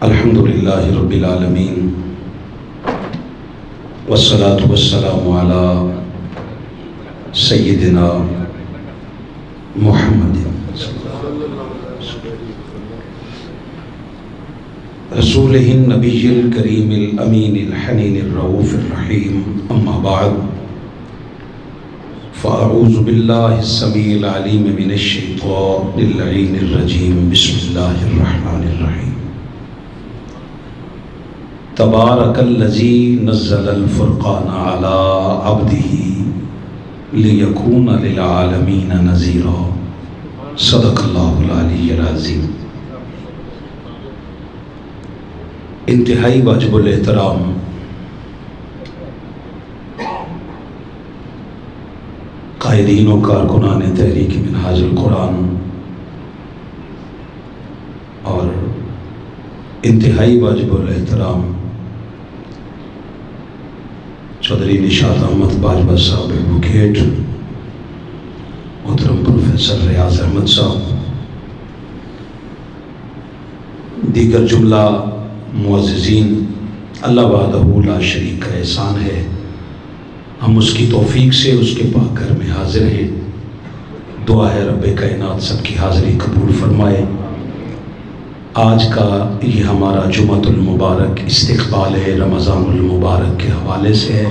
الحمد للہ رب العالمین والصلاة والسلام علی سیدنا محمد رسولہ النبی الکریم الامین الحنین الرؤوف الرحیم اما بعد فاعوذ باللہ السمیع العلیم من الشیطان اللعین الرجیم بسم اللہ الرحمن الرحیم تبارک الذی نزل الفرقان علی عبدہ لیکون للعالمین نذیرا صدق اللہ العلی العظیم۔ انتہائی واجب الاحترام قائدین و کارکنان تحریک منہاج القرآن اور انتہائی واجب الاحترام چودھری نشاط احمد باجوہ صاحب ایڈوکیٹ، محترم پروفیسر ریاض احمد صاحب، دیگر جملہ معززین، اللہ وحدہ لا شریک کا احسان ہے ہم اس کی توفیق سے اس کے پاک گھر میں حاضر ہیں۔ دعا ہے رب کائنات سب کی حاضری قبول فرمائے۔ آج کا یہ ہمارا جمعۃ المبارک استقبال ہے رمضان المبارک کے حوالے سے ہے۔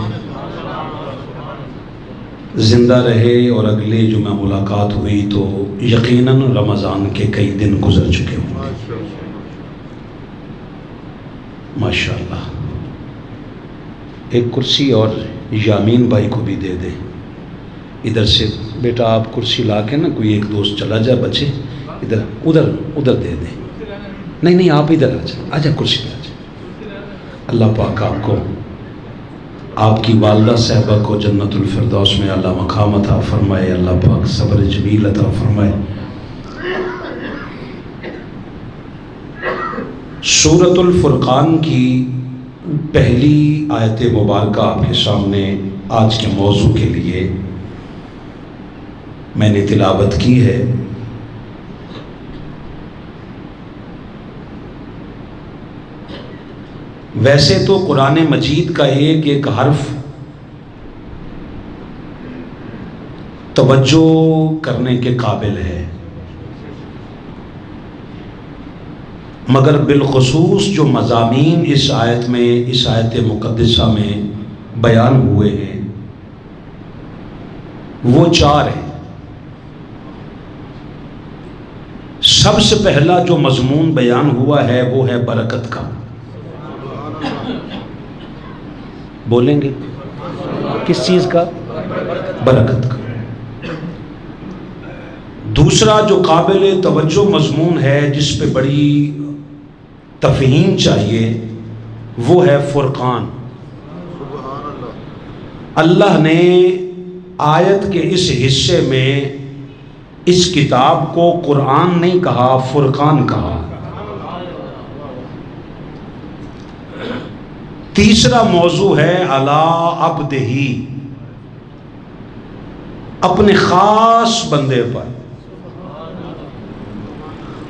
زندہ رہے اور اگلے جمعہ ملاقات ہوئی تو یقیناً رمضان کے کئی دن گزر چکے ہوں گے ماشاءاللہ۔ ایک کرسی اور یامین بھائی کو بھی دے دیں ادھر سے، بیٹا آپ کرسی لا کے نا، کوئی ایک دوست چلا جائے بچے ادھر دے دیں۔ نہیں آپ ادھر آ جائے کرسی پہ آ جائے۔ اللہ پاک آپ کو، آپ کی والدہ صاحبہ کو جنت الفردوس میں اللہ مقام عطا فرمائے، اللہ پاک صبر جمیل عطا فرمائے۔ سورۃ الفرقان کی پہلی آیت مبارکہ آپ کے سامنے آج کے موضوع کے لیے میں نے تلاوت کی ہے۔ ویسے تو قرآن مجید کا ایک ایک حرف توجہ کرنے کے قابل ہے، مگر بالخصوص جو مضامین اس آیت مقدسہ میں بیان ہوئے ہیں وہ چار ہیں۔ سب سے پہلا جو مضمون بیان ہوا ہے وہ ہے برکت کا۔ بولیں گے کس چیز کا؟ برکت کا۔ دوسرا جو قابل توجہ مضمون ہے جس پہ بڑی تفہیم چاہیے وہ ہے فرقان۔ اللہ نے آیت کے اس حصے میں اس کتاب کو قرآن نہیں کہا، فرقان کہا۔ تیسرا موضوع ہے علی عبدہ، اپنے خاص بندے پر۔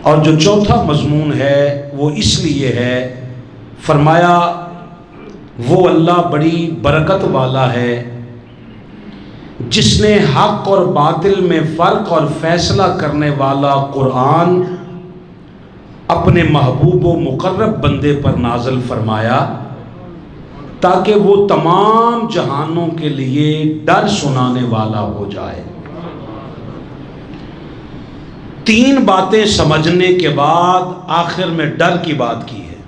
اور جو چوتھا مضمون ہے وہ اس لیے ہے، فرمایا وہ اللہ بڑی برکت والا ہے جس نے حق اور باطل میں فرق اور فیصلہ کرنے والا قرآن اپنے محبوب و مقرب بندے پر نازل فرمایا تاکہ وہ تمام جہانوں کے لیے ڈر سنانے والا ہو جائے۔ تین باتیں سمجھنے کے بعد آخر میں ڈر کی بات کی ہے۔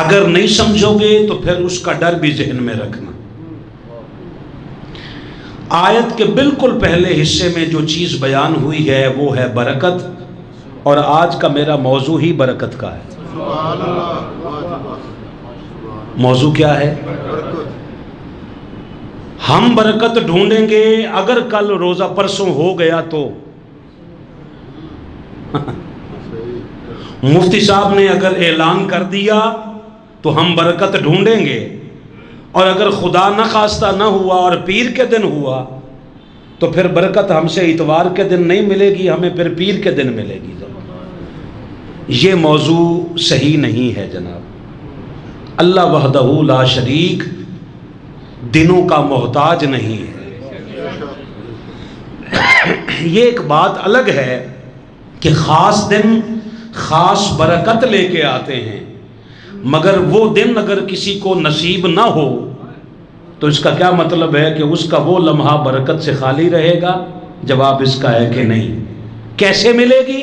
اگر نہیں سمجھو گے تو پھر اس کا ڈر بھی ذہن میں رکھنا۔ آیت کے بالکل پہلے حصے میں جو چیز بیان ہوئی ہے وہ ہے برکت، اور آج کا میرا موضوع ہی برکت کا ہے۔ موضوع کیا ہے؟ ہم برکت ڈھونڈیں گے، اگر کل روزہ پرسوں ہو گیا تو مفتی صاحب نے اگر اعلان کر دیا تو ہم برکت ڈھونڈیں گے، اور اگر خدا نہ خواستہ نہ ہوا اور پیر کے دن ہوا تو پھر برکت ہم سے اتوار کے دن نہیں ملے گی، ہمیں پھر پیر کے دن ملے گی۔ یہ موضوع صحیح نہیں ہے جناب۔ اللہ وحدہ لا شریک دنوں کا محتاج نہیں ہے۔ یہ ایک بات الگ ہے کہ خاص دن خاص برکت لے کے آتے ہیں، مگر وہ دن اگر کسی کو نصیب نہ ہو تو اس کا کیا مطلب ہے کہ اس کا وہ لمحہ برکت سے خالی رہے گا؟ جواب اس کا ہے کہ نہیں۔ کیسے ملے گی؟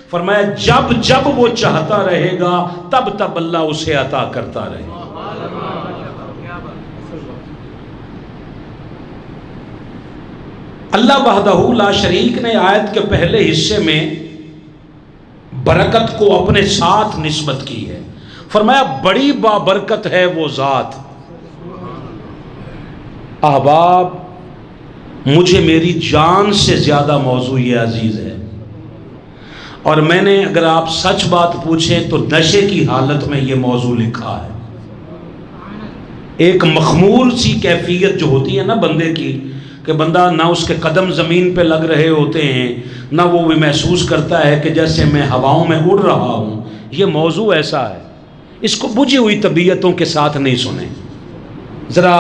فرمایا جب جب وہ چاہتا رہے گا تب تب اللہ اسے عطا کرتا رہے گا۔ اللہ وحدہ لا شریک نے آیت کے پہلے حصے میں برکت کو اپنے ساتھ نسبت کی ہے۔ فرمایا بڑی بابرکت ہے وہ ذات۔ احباب، مجھے میری جان سے زیادہ موضوع یہ عزیز ہے، اور میں نے اگر آپ سچ بات پوچھیں تو نشے کی حالت میں یہ موضوع لکھا ہے۔ ایک مخمور سی کیفیت جو ہوتی ہے نا بندے کی، کہ بندہ نہ اس کے قدم زمین پہ لگ رہے ہوتے ہیں، نہ وہ بھی محسوس کرتا ہے کہ جیسے میں ہواؤں میں اڑ رہا ہوں۔ یہ موضوع ایسا ہے، اس کو بجھی ہوئی طبیعتوں کے ساتھ نہیں سنیں، ذرا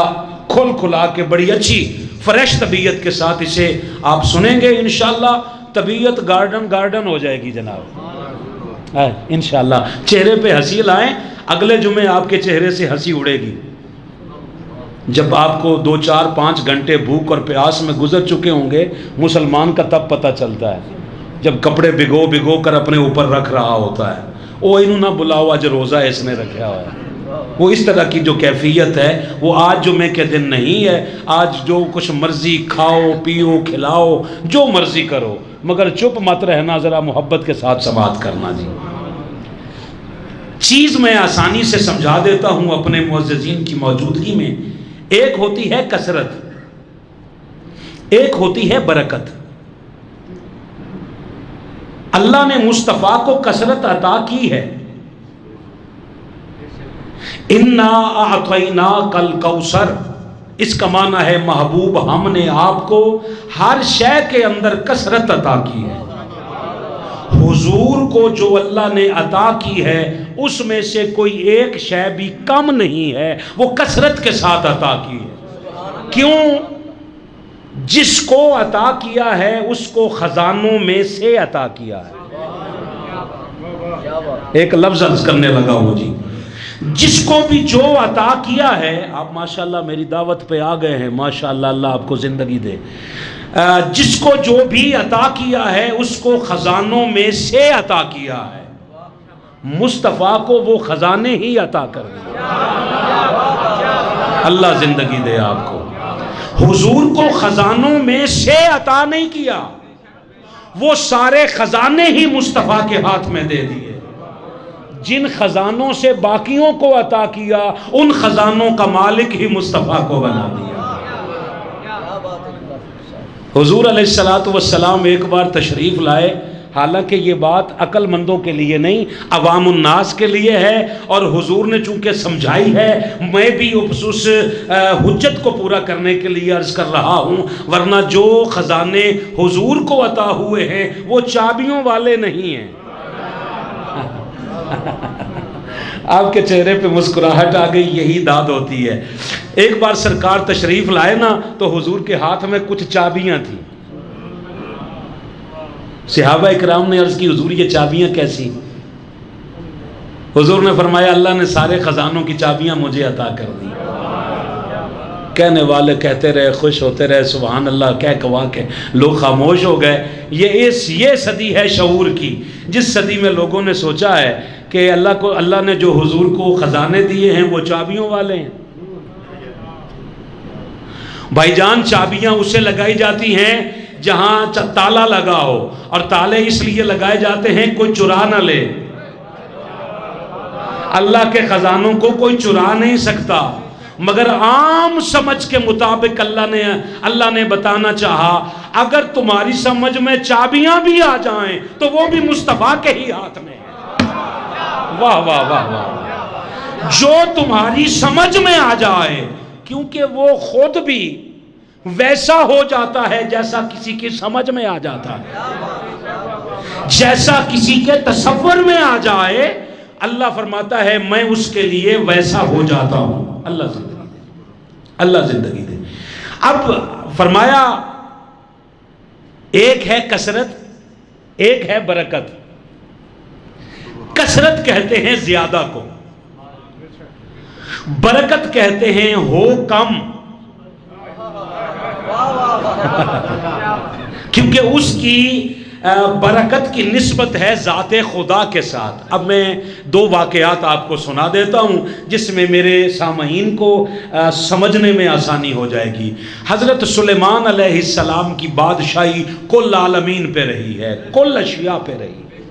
کھل کھلا کے بڑی اچھی فریش طبیعت کے ساتھ اسے آپ سنیں گے، انشاءاللہ طبیعت گارڈن ہو جائے گی جناب، انشاءاللہ۔ چہرے پہ ہنسی لائیں، اگلے جمعے آپ کے چہرے سے ہنسی اڑے گی۔ جب آپ کو 2 4 5 گھنٹے بھوک اور پیاس میں گزر چکے ہوں گے، مسلمان کا تب پتہ چلتا ہے جب کپڑے بھگو کر اپنے اوپر رکھ رہا ہوتا ہے، او انہوں نہ بلاؤ آج روزہ اس نے رکھا ہوا ہے۔ وہ اس طرح کی جو کیفیت ہے وہ آج جمعے کے دن نہیں ہے۔ آج جو کچھ مرضی کھاؤ پیو کھلاؤ، جو مرضی کرو، مگر چپ مت رہنا، ذرا محبت کے ساتھ سماعت کرنا جی۔ چیز میں آسانی سے سمجھا دیتا ہوں اپنے معززین کی موجودگی میں۔ ایک ہوتی ہے کثرت، ایک ہوتی ہے برکت۔ اللہ نے مصطفیٰ کو کثرت عطا کی ہے۔ اِنَّا أَعْطَيْنَاكَ الْكَوْثَرَ، اس کا معنی ہے محبوب ہم نے آپ کو ہر شے کے اندر کثرت عطا کی ہے۔ حضور کو جو اللہ نے عطا کی ہے اس میں سے کوئی ایک شے بھی کم نہیں ہے، وہ کثرت کے ساتھ عطا کی ہے۔ کیوں؟ جس کو عطا کیا ہے اس کو خزانوں میں سے عطا کیا ہے۔ ایک لفظ عرض کرنے لگا ہوں جی، جس کو بھی جو عطا کیا ہے، آپ ماشاءاللہ میری دعوت پہ آ گئے ہیں، ماشاءاللہ اللہ آپ کو زندگی دے۔ جس کو جو بھی عطا کیا ہے اس کو خزانوں میں سے عطا کیا ہے۔ مصطفیٰ کو وہ خزانے ہی عطا کر دیے۔ اللہ زندگی دے آپ کو۔ حضور کو خزانوں میں سے عطا نہیں کیا، وہ سارے خزانے ہی مصطفیٰ کے ہاتھ میں دے دیے۔ جن خزانوں سے باقیوں کو عطا کیا ان خزانوں کا مالک ہی مصطفیٰ کو بنا دیا۔ حضور علیہ السلام ایک بار تشریف لائے، حالانکہ یہ بات عقل مندوں کے لیے نہیں، عوام الناس کے لیے ہے، اور حضور نے چونکہ سمجھائی ہے، میں بھی اس حجت کو پورا کرنے کے لیے عرض کر رہا ہوں، ورنہ جو خزانے حضور کو عطا ہوئے ہیں وہ چابیوں والے نہیں ہیں۔ آپ کے چہرے پہ مسکراہٹ آ گئی، یہی داد ہوتی ہے۔ ایک بار سرکار تشریف لائے نا تو حضور کے ہاتھ میں کچھ چابیاں تھیں۔ صحابہ اکرام نے عرض کی حضور یہ چابیاں کیسی؟ حضور نے فرمایا اللہ نے سارے خزانوں کی چابیاں مجھے عطا کر دی۔ کہنے والے کہتے رہے، خوش ہوتے رہے، سبحان اللہ کہہ کوا کے لوگ خاموش ہو گئے۔ یہ صدی ہے شعور کی، جس صدی میں لوگوں نے سوچا ہے کہ اللہ نے جو حضور کو خزانے دیے ہیں وہ چابیوں والے ہیں۔ بھائی جان، چابیاں اسے لگائی جاتی ہیں جہاں تالا لگا ہو، اور تالے اس لیے لگائے جاتے ہیں کوئی چرا نہ لے۔ اللہ کے خزانوں کو کوئی چرا نہیں سکتا، مگر عام سمجھ کے مطابق اللہ نے بتانا چاہا اگر تمہاری سمجھ میں چابیاں بھی آ جائیں تو وہ بھی مصطفیٰ کے ہی ہاتھ میں ہے۔ واہ واہ واہ واہ، جو تمہاری سمجھ میں آ جائے، کیونکہ وہ خود بھی ویسا ہو جاتا ہے جیسا کسی کی سمجھ میں آ جاتا ہے۔ جیسا کسی کے تصور میں آ جائے اللہ فرماتا ہے میں اس کے لیے ویسا ہو جاتا ہوں. اللہ زندگی دے, اللہ زندگی دے. اب فرمایا ایک ہے کثرت, ایک ہے برکت. کثرت کہتے ہیں زیادہ کو, برکت کہتے ہیں ہو کم, کیونکہ اس کی برکت کی نسبت ہے ذات خدا کے ساتھ. اب میں دو واقعات آپ کو سنا دیتا ہوں جس میں میرے سامعین کو سمجھنے میں آسانی ہو جائے گی. حضرت سلیمان علیہ السلام کی بادشاہی کل عالمین پہ رہی ہے, کل اشیاء پہ رہی ہے.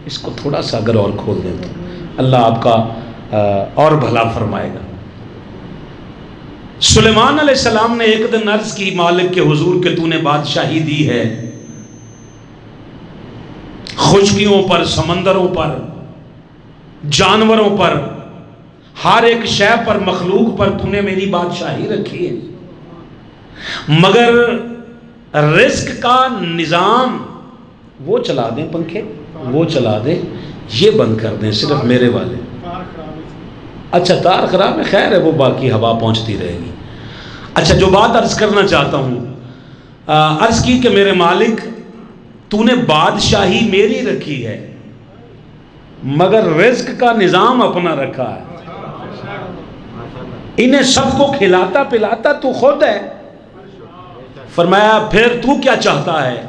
اس کو تھوڑا سا اگر اور کھول دیں تو اللہ آپ کا اور بھلا فرمائے گا. سلیمان علیہ السلام نے ایک دن عرض کی مالک کے حضور کہ تو نے بادشاہی دی ہے, خشکیوں پر, سمندروں پر, جانوروں پر, ہر ایک شے پر, مخلوق پر تو نے میری بادشاہی رکھی ہے, مگر رزق کا نظام وہ چلا دیں, پنکھے وہ چلا دیں, یہ بند کر دیں صرف میرے والے. اچھا تار خراب ہے, خیر ہے وہ باقی ہوا پہنچتی رہے گی. اچھا جو بات عرض کرنا چاہتا ہوں, عرض کی کہ میرے مالک تو نے بادشاہی میری رکھی ہے مگر رزق کا نظام اپنا رکھا ہے, انہیں سب کو کھلاتا پلاتا تو خود ہے. فرمایا پھر تو کیا چاہتا ہے؟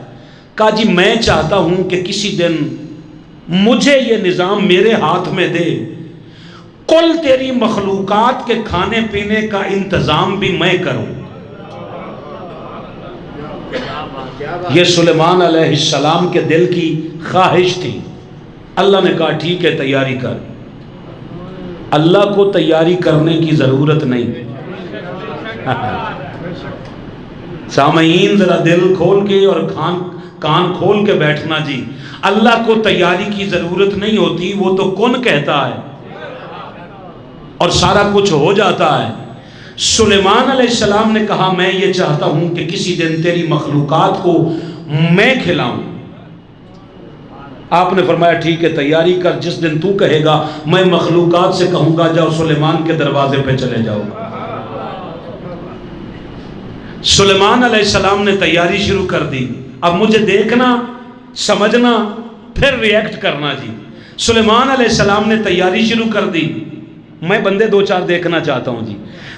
کہا جی میں چاہتا ہوں کہ کسی دن مجھے یہ نظام میرے ہاتھ میں دے, کل تیری مخلوقات کے کھانے پینے کا انتظام بھی میں کروں. یہ سلیمان علیہ السلام کے دل کی خواہش تھی. اللہ نے کہا ٹھیک ہے تیاری کر. اللہ کو تیاری کرنے کی ضرورت نہیں. سامعین ذرا دل کھول کے اور کان کھول کے بیٹھنا جی. اللہ کو تیاری کی ضرورت نہیں ہوتی, وہ تو کن کہتا ہے اور سارا کچھ ہو جاتا ہے. سلیمان علیہ السلام نے کہا میں یہ چاہتا ہوں کہ کسی دن تیری مخلوقات کو میں کھلاؤں. آپ نے فرمایا ٹھیک ہے تیاری کر, جس دن تو کہے گا میں مخلوقات سے کہوں گا جاؤ سلیمان کے دروازے پہ چلے جاؤ. سلیمان علیہ السلام نے تیاری شروع کر دی. اب مجھے دیکھنا, سمجھنا, پھر ریئیکٹ کرنا جی. سلیمان علیہ السلام نے تیاری شروع کر دی. میں بندے دو چار دیکھنا چاہتا ہوں جی.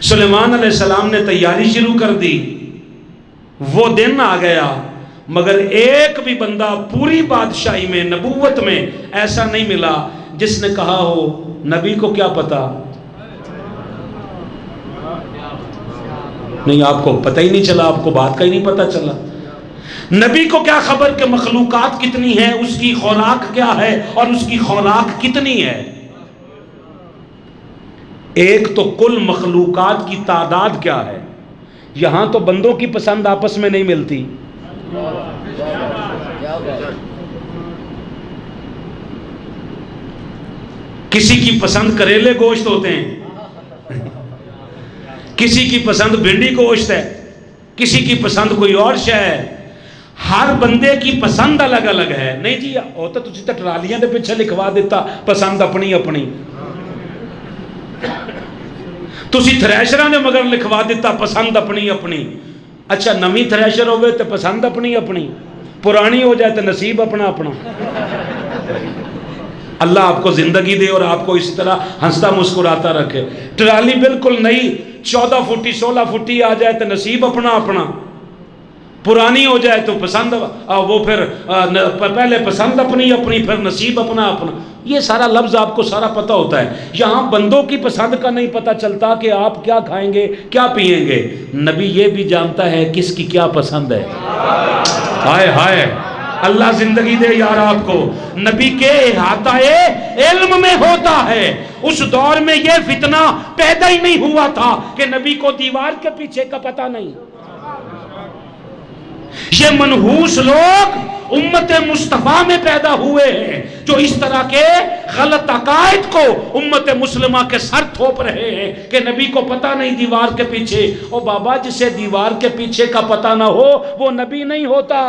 سلیمان علیہ السلام نے تیاری شروع کر دی. وہ دن آ گیا مگر ایک بھی بندہ پوری بادشاہی میں, نبوت میں ایسا نہیں ملا جس نے کہا ہو نبی کو کیا پتا. نہیں, آپ کو پتہ ہی نہیں چلا, آپ کو بات کا ہی نہیں پتا چلا. نبی کو کیا خبر کہ مخلوقات کتنی ہیں, اس کی خوراک کیا ہے اور اس کی خوراک کتنی ہے. ایک تو کل مخلوقات کی تعداد کیا ہے. یہاں تو بندوں کی پسند آپس میں نہیں ملتی. کسی کی پسند کریلے گوشت ہوتے ہیں, کسی کی پسند بھنڈی گوشت ہے, کسی کی پسند کوئی اور شے ہے. ہر بندے کی پسند الگ الگ ہے. نہیں جی ہوتا تسی تے ٹرالیاں دے پیچھے لکھوا دیتا پسند اپنی اپنی, تسی تھریشراں دے مگر لکھوا دیتا پسند اپنی اپنی. اچھا نویں تھریشر ہوئے تے پسند اپنی اپنی, پرانی ہو جائے تے نصیب اپنا اپنا. اللہ آپ کو زندگی دے اور آپ کو اسی طرح ہنستا مسکراتا رکھے. ٹرالی بالکل نئی 14 فٹی 16 فٹی آ جائے تو نصیب اپنا اپنا, پرانی ہو جائے تو پسند وہ پھر پہلے پسند اپنی اپنی پھر نصیب اپنا اپنا. یہ سارا لفظ آپ کو سارا پتہ ہوتا ہے. یہاں بندوں کی پسند کا نہیں پتہ چلتا کہ آپ کیا کھائیں گے کیا پئیں گے. نبی یہ بھی جانتا ہے کس کی کیا پسند ہے. ہائے ہائے, اللہ زندگی دے یار آپ کو. نبی کے احاطہ علم میں ہوتا ہے. اس دور میں یہ فتنہ پیدا ہی نہیں ہوا تھا کہ نبی کو دیوار کے پیچھے کا پتہ نہیں. یہ منحوس لوگ امت مصطفیٰ میں پیدا ہوئے ہیں جو اس طرح کے غلط عقائد کو امت مسلمہ کے سر تھوپ رہے ہیں کہ نبی کو پتہ نہیں دیوار کے پیچھے. او بابا جسے دیوار کے پیچھے کا پتہ نہ ہو وہ نبی نہیں ہوتا.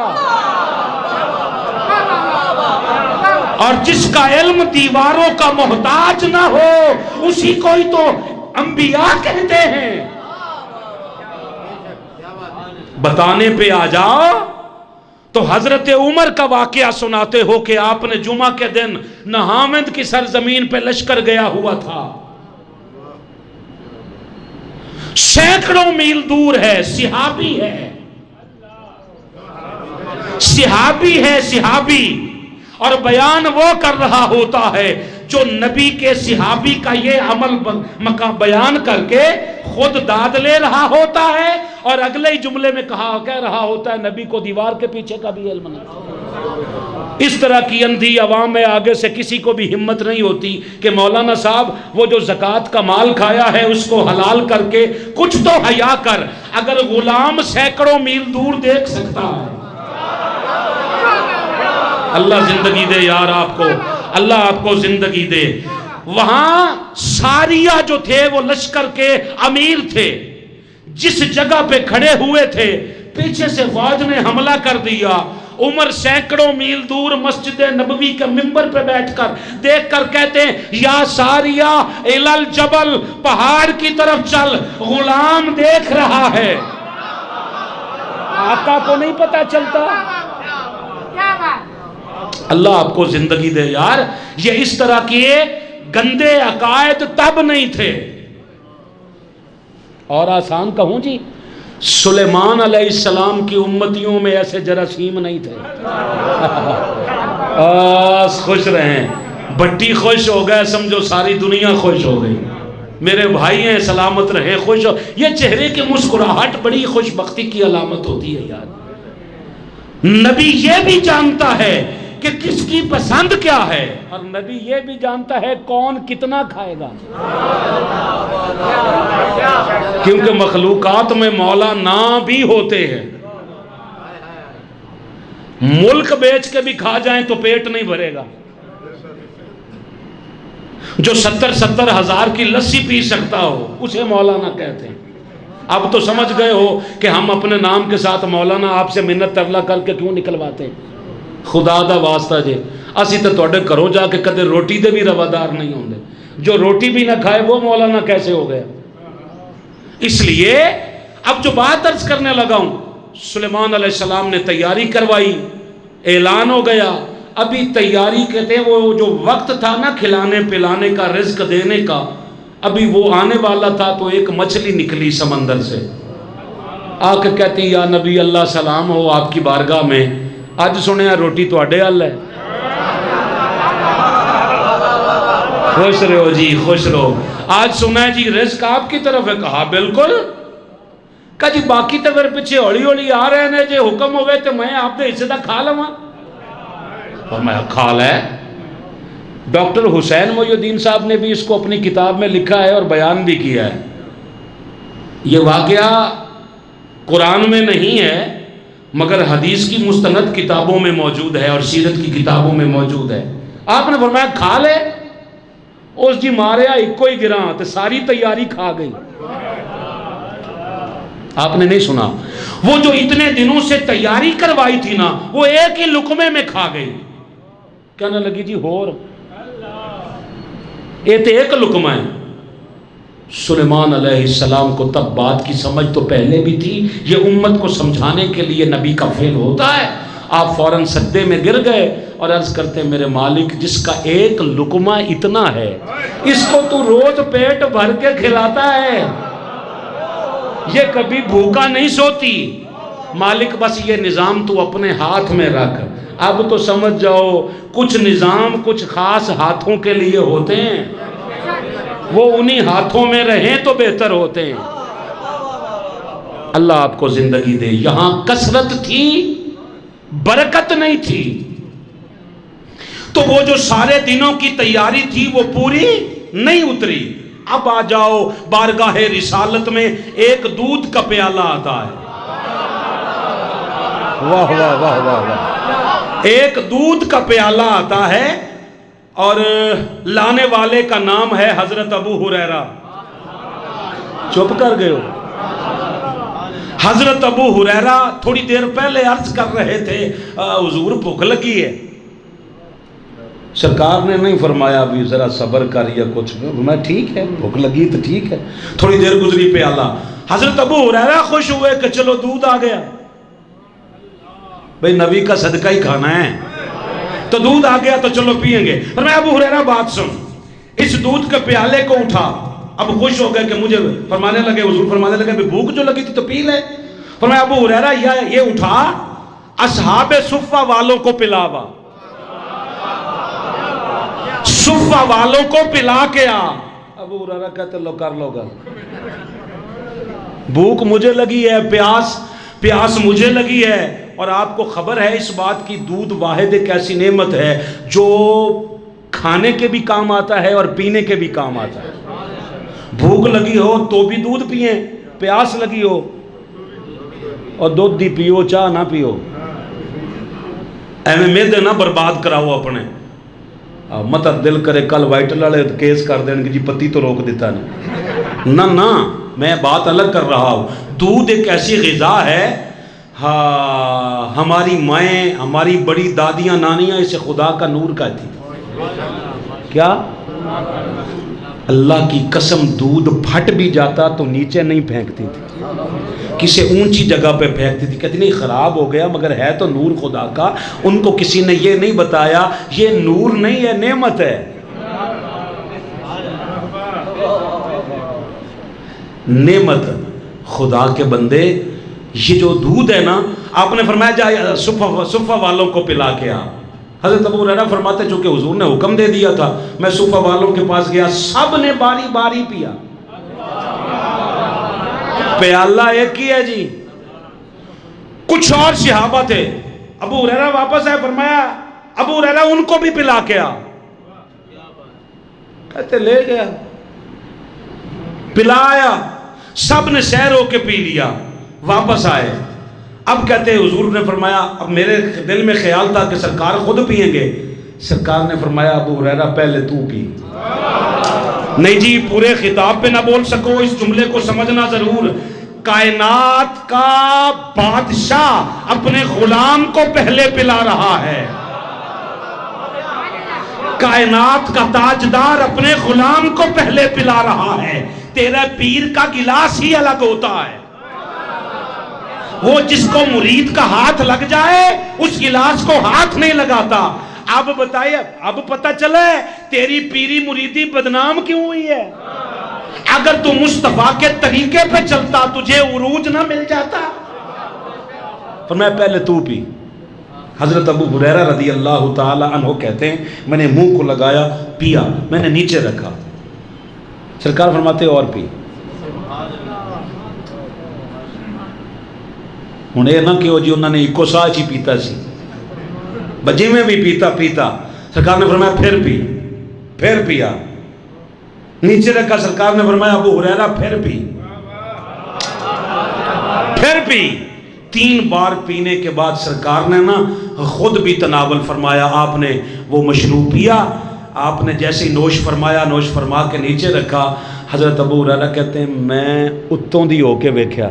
اور جس کا علم دیواروں کا محتاج نہ ہو اسی کو ہی تو انبیاء کہتے ہیں۔ بتانے پہ آ جاؤ تو حضرت عمر کا واقعہ سناتے ہو کہ آپ نے جمعہ کے دن نہاوند کی سرزمین پہ لشکر گیا ہوا تھا، سینکڑوں میل دور ہے، صحابی ہے، صحابی ہے، صحابی، اور بیان وہ کر رہا ہوتا ہے جو نبی کے صحابی کا یہ عمل بیان کر کے خود داد لے رہا ہوتا ہے، اور اگلے ہی جملے میں کہہ رہا ہوتا ہے نبی کو دیوار کے پیچھے کا بھی علم نہیں۔ اس طرح کی اندھی عوام میں آگے سے کسی کو بھی ہمت نہیں ہوتی کہ مولانا صاحب وہ جو زکوٰۃ کا مال کھایا ہے اس کو حلال کر کے کچھ تو حیا کر۔ اگر غلام سینکڑوں میل دور دیکھ سکتا ہے، اللہ زندگی دے یار آپ کو، اللہ آپ کو زندگی دے۔ وہاں ساریہ جو تھے وہ لشکر کے امیر تھے، جس جگہ پہ کھڑے ہوئے تھے پیچھے سے فوج نے حملہ کر دیا۔ عمر سینکڑوں میل دور مسجد نبوی کے ممبر پہ بیٹھ کر دیکھ کر کہتے ہیں یا ساریہ الی الجبل، پہاڑ کی طرف چل، غلام دیکھ رہا ہے۔ آقا کو نہیں پتا چلتا؟ اللہ آپ کو زندگی دے یار۔ یہ اس طرح کے گندے عقائد تب نہیں تھے۔ اور آسان کہوں جی، سلیمان علیہ السلام کی امتیوں میں ایسے جراثیم نہیں تھے۔ خوش رہیں، بٹی خوش ہو گئے سمجھو ساری دنیا خوش ہو گئی۔ میرے بھائی ہیں سلامت رہے، خوش ہو۔ یہ چہرے کی مسکراہٹ بڑی خوش بختی کی علامت ہوتی ہے یار۔ نبی یہ بھی جانتا ہے کہ کس کی پسند کیا ہے، اور نبی یہ بھی جانتا ہے کون کتنا کھائے گا، کیونکہ مخلوقات میں مولا نہ بھی ہوتے ہیں۔ ملک بیچ کے بھی کھا جائیں تو پیٹ نہیں بھرے گا۔ جو 70 ہزار کی لسی پی سکتا ہو اسے مولانا کہتے ہیں۔ اب تو سمجھ گئے ہو کہ ہم اپنے نام کے ساتھ مولانا آپ سے منت ترلا کر کے کیوں نکلواتے ہیں۔ خدا دا واسطہ جے، اسی تو تواڈے گھروں جا کے کدے روٹی دے بھی روادار نہیں ہوندے۔ جو روٹی بھی نہ کھائے وہ مولانا کیسے ہو گیا؟ اس لیے اب جو بات عرض کرنے لگا ہوں، سلیمان علیہ السلام نے تیاری کروائی، اعلان ہو گیا۔ ابھی تیاری کہتے ہیں وہ جو وقت تھا نا کھلانے پلانے کا، رزق دینے کا، ابھی وہ آنے والا تھا تو ایک مچھلی نکلی سمندر سے، آ کے کہتی یا نبی اللہ سلام ہو آپ کی بارگاہ میں، آج سنیا روٹی تو اڈے حل ہے۔ خوش رہو جی، خوش رہو۔ آج سنا ہے جی رزق آپ کی طرف ہے، کہا بالکل۔ کہا جی باقی تو پھر پیچھے ہولی ہولی آ رہے ہیں، جی حکم ہوئے تو میں آپ نے حصے تک کھا لوا۔ فرمایا کھا لے۔ ڈاکٹر حسین محی الدین صاحب نے بھی اس کو اپنی کتاب میں لکھا ہے اور بیان بھی کیا ہے۔ یہ واقعہ قرآن میں نہیں ہے مگر حدیث کی مستند کتابوں میں موجود ہے اور سیرت کی کتابوں میں موجود ہے۔ آپ نے فرمایا کھا لے، اس جی ماریا ایک کوئی گراں تو ساری تیاری کھا گئی۔ آپ نے نہیں سنا؟ وہ جو اتنے دنوں سے تیاری کروائی تھی نا وہ ایک ہی لقمے میں کھا گئی۔ کہنے لگی جی ہور یہ تو ایک لقمہ ہے۔ سلیمان علیہ السلام کو تب بات کی سمجھ تو پہلے بھی تھی، یہ امت کو سمجھانے کے لیے نبی کا فعل ہوتا ہے۔ آپ فوراً سجدے میں گر گئے اور عرض کرتے میرے مالک جس کا ایک لقمہ اتنا ہے اس کو تو روز پیٹ بھر کے کھلاتا ہے، یہ کبھی بھوکا نہیں سوتی۔ مالک بس یہ نظام تو اپنے ہاتھ میں رکھ۔ اب تو سمجھ جاؤ کچھ نظام کچھ خاص ہاتھوں کے لیے ہوتے ہیں، وہ انہی ہاتھوں میں رہیں تو بہتر ہوتے ہیں۔ اللہ آپ کو زندگی دے۔ یہاں کثرت تھی، برکت نہیں تھی، تو وہ جو سارے دنوں کی تیاری تھی وہ پوری نہیں اتری۔ اب آ جاؤ بارگاہ رسالت میں ایک دودھ کا پیالہ آتا ہے۔ واہ واہ واہ واہ واہ۔ ایک دودھ کا پیالہ آتا ہے اور لانے والے کا نام ہے حضرت ابو ہریرہ۔ چپ کر گئے ہو؟ حضرت ابو ہریرہ تھوڑی دیر پہلے عرض کر رہے تھے حضور بھوک لگی ہے۔ سرکار نے نہیں فرمایا ابھی ذرا صبر کر یا کچھ، میں ٹھیک ہے بھوک لگی تو ٹھیک ہے۔ تھوڑی دیر گزری پیالہ، حضرت ابو ہریرہ خوش ہوئے کہ چلو دودھ آ گیا، بھئی نبی کا صدقہ ہی کھانا ہے تو دودھ آ گیا تو چلو پیئیں گے۔ فرمایا ابو ہریرہ بات سن، اس دودھ کے پیالے کو اٹھا۔ اب خوش ہو گئے کہ مجھے فرمانے لگے، حضور فرمانے لگے بھوک جو لگی تھی تو پی لے۔ فرمایا ابو ہریرہ یہ اٹھا اصحاب صفہ والوں کو پلاوا، صفہ والوں کو پلا کے آ۔ ابو ہریرہ کہتے لو کر لو گا، بھوک مجھے لگی ہے، پیاس مجھے لگی ہے، اور آپ کو خبر ہے اس بات کی دودھ واحد ایک ایسی نعمت ہے جو کھانے کے بھی کام آتا ہے اور پینے کے بھی کام آتا ہے۔ بھوک لگی ہو تو بھی دودھ پئیں، پیاس لگی ہو اور دودھ دی پیو چاہ نہ پیو، ایویں میدے نہ برباد کراؤ اپنے، مت دل کرے کل وائٹل والے کیس کر دیں گے جی پتی تو روک دیتا نہیں، نہ میں بات الگ کر رہا ہوں۔ دودھ ایک ایسی غذا ہے، ہاں ہماری مائیں، ہماری بڑی دادیاں نانیاں اسے خدا کا نور کہتی تھی۔ کیا؟ اللہ کی قسم دودھ پھٹ بھی جاتا تو نیچے نہیں پھینکتی تھی، کسی اونچی جگہ پہ پھینکتی تھی، کہتی نہیں خراب ہو گیا مگر ہے تو نور خدا کا۔ ان کو کسی نے یہ نہیں بتایا یہ نور نہیں ہے، نعمت ہے۔ نعمت خدا کے بندے، یہ جو دودھ ہے نا، آپ نے فرمایا جا صفہ والوں کو پلا کے آ۔ حضرت ابو ہریرہ فرماتے چونکہ حضور نے حکم دے دیا تھا، میں صفہ والوں کے پاس گیا، سب نے باری باری پیا، پیالہ ایک ہی ہے جی۔ کچھ اور صحابہ تھے، ابو ہریرہ واپس آئے، فرمایا ابو ہریرہ ان کو بھی پلا کے آ۔ کہتے لے گیا، پلایا، سب نے سیر ہو کے پی لیا، واپس آئے۔ اب کہتے ہیں حضور نے فرمایا، اب میرے دل میں خیال تھا کہ سرکار خود پئیں گے، سرکار نے فرمایا ابو ہریرہ پہلے تو پی۔ نہیں جی پورے خطاب پہ نہ بول سکو، اس جملے کو سمجھنا ضرور۔ کائنات کا بادشاہ اپنے غلام کو پہلے پلا رہا ہے، کائنات کا تاجدار اپنے غلام کو پہلے پلا رہا ہے۔ تیرا پیر کا گلاس ہی الگ ہوتا ہے، وہ جس کو مرید کا ہاتھ لگ جائے اس گلاس کو ہاتھ نہیں لگاتا۔ اب بتائیے، اب پتہ چلے تیری پیری مریدی بدنام کیوں ہوئی ہے؟ اگر تو مصطفیٰ کے طریقے پہ چلتا تجھے عروج نہ مل جاتا۔ فرمایا پہلے تو پی۔ حضرت ابو ہریرہ رضی اللہ تعالی عنہ کہتے ہیں میں نے منہ کو لگایا، پیا، میں نے نیچے رکھا، سرکار فرماتے اور پی۔ ہوں یہ نہ کہ جی انہوں نے ایکو ساہ ہی پیتا سی، بجی میں بھی پیتا، سرکار نے فرمایا پھر پی، پھر پیا، نیچے رکھا، سرکار نے فرمایا ابو ہریرہ پھر پی، پھر پی۔ 3 بار پینے کے بعد سرکار نے نا خود بھی تناول فرمایا، آپ نے وہ مشروب پیا، آپ نے جیسے ہی نوش فرمایا، نوش فرما کے نیچے رکھا۔ حضرت ابو ہریرہ کہتے ہیں میں اتوں دی ہو کے ویکھیا،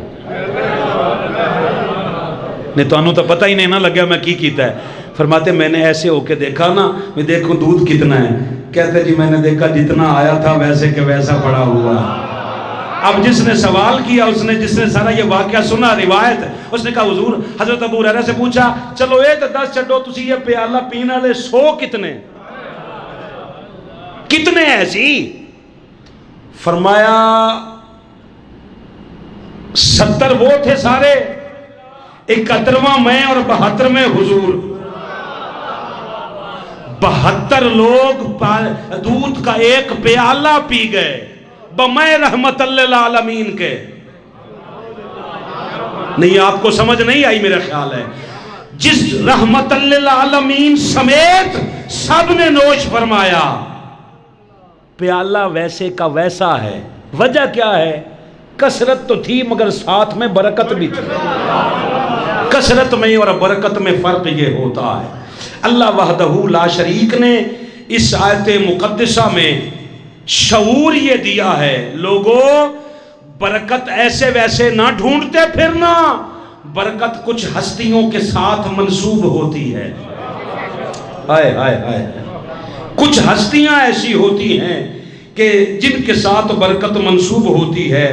نہیں تو انہوں تو پتہ ہی نہیں نہ لگیا میں کی کیتا ہے۔ فرماتے میں نے ایسے ہو کے دیکھا نا، میں دیکھوں دودھ کتنا ہے، کہتے جی میں نے دیکھا جتنا آیا تھا ویسے کہ ویسا پڑا ہوا۔ اب جس نے سوال کیا، جس نے سارا یہ واقعہ سنا روایت، اس نے کہا حضور، حضرت ابو ہریرہ سے پوچھا چلو اے تو 10 چھڈو، تسی یہ پیالہ پینے والے 100 کتنے ایسی؟ فرمایا 70 وہ تھے سارے، 71واں میں اور 72ویں حضور، 72 لوگ دودھ کا ایک پیالہ پی گئے بمائے رحمت للعالمین کے۔ نہیں آپ کو سمجھ نہیں آئی میرا خیال ہے، جس رحمت للعالمین سمیت سب نے نوش فرمایا، پیالہ ویسے کا ویسا ہے۔ وجہ کیا ہے؟ کثرت تو تھی مگر ساتھ میں برکت بھی تھی۔ کثرت میں اور برکت میں فرق یہ ہوتا ہے۔ اللہ وحدہ لا شریک نے اس آیت مقدسہ میں شعور یہ دیا ہے، لوگوں برکت ایسے ویسے نہ ڈھونڈتے پھرنا، برکت کچھ ہستیوں کے ساتھ منسوب ہوتی ہے۔ ہائے ہائے ہائے، کچھ ہستیاں ایسی ہوتی ہیں کہ جن کے ساتھ برکت منسوب ہوتی ہے،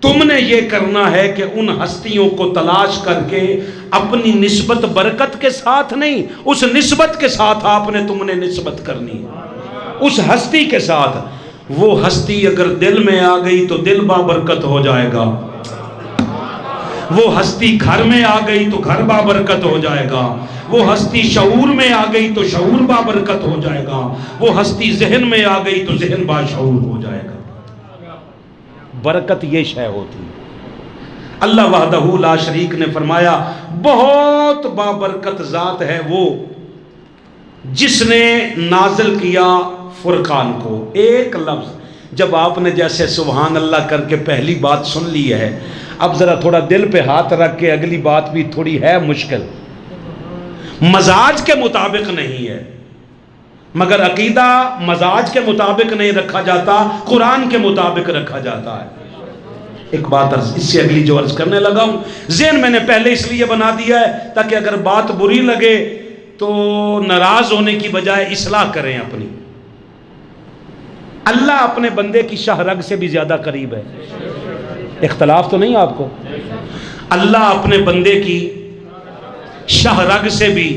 تم نے یہ کرنا ہے کہ ان ہستیوں کو تلاش کر کے اپنی نسبت برکت کے ساتھ نہیں، اس نسبت کے ساتھ تم نے نسبت کرنی ہے، اس ہستی کے ساتھ۔ وہ ہستی اگر دل میں آ گئی تو دل بابرکت ہو جائے گا، وہ ہستی گھر میں آ گئی تو گھر بابرکت ہو جائے گا، وہ ہستی شعور میں آ گئی تو شعور بابرکت ہو جائے گا، وہ ہستی ذہن میں آ گئی تو ذہن باشعور ہو جائے گا۔ برکت یہ شے ہوتی ہے۔ اللہ وحدہ لا شریک نے فرمایا بہت بابرکت ذات ہے وہ جس نے نازل کیا فرقان کو۔ ایک لفظ جب آپ نے جیسے سبحان اللہ کر کے پہلی بات سن لی ہے، اب ذرا تھوڑا دل پہ ہاتھ رکھ کے اگلی بات بھی تھوڑی ہے مشکل، مزاج کے مطابق نہیں ہے، مگر عقیدہ مزاج کے مطابق نہیں رکھا جاتا، قرآن کے مطابق رکھا جاتا ہے۔ ایک بات اس سے اگلی جو عرض کرنے لگا ہوں، ذہن میں نے پہلے اس لیے بنا دیا ہے تاکہ اگر بات بری لگے تو ناراض ہونے کی بجائے اصلاح کریں اپنی۔ اللہ اپنے بندے کی شاہ رگ سے بھی زیادہ قریب ہے، اختلاف تو نہیں آپ کو؟ اللہ اپنے بندے کی شاہ رگ سے بھی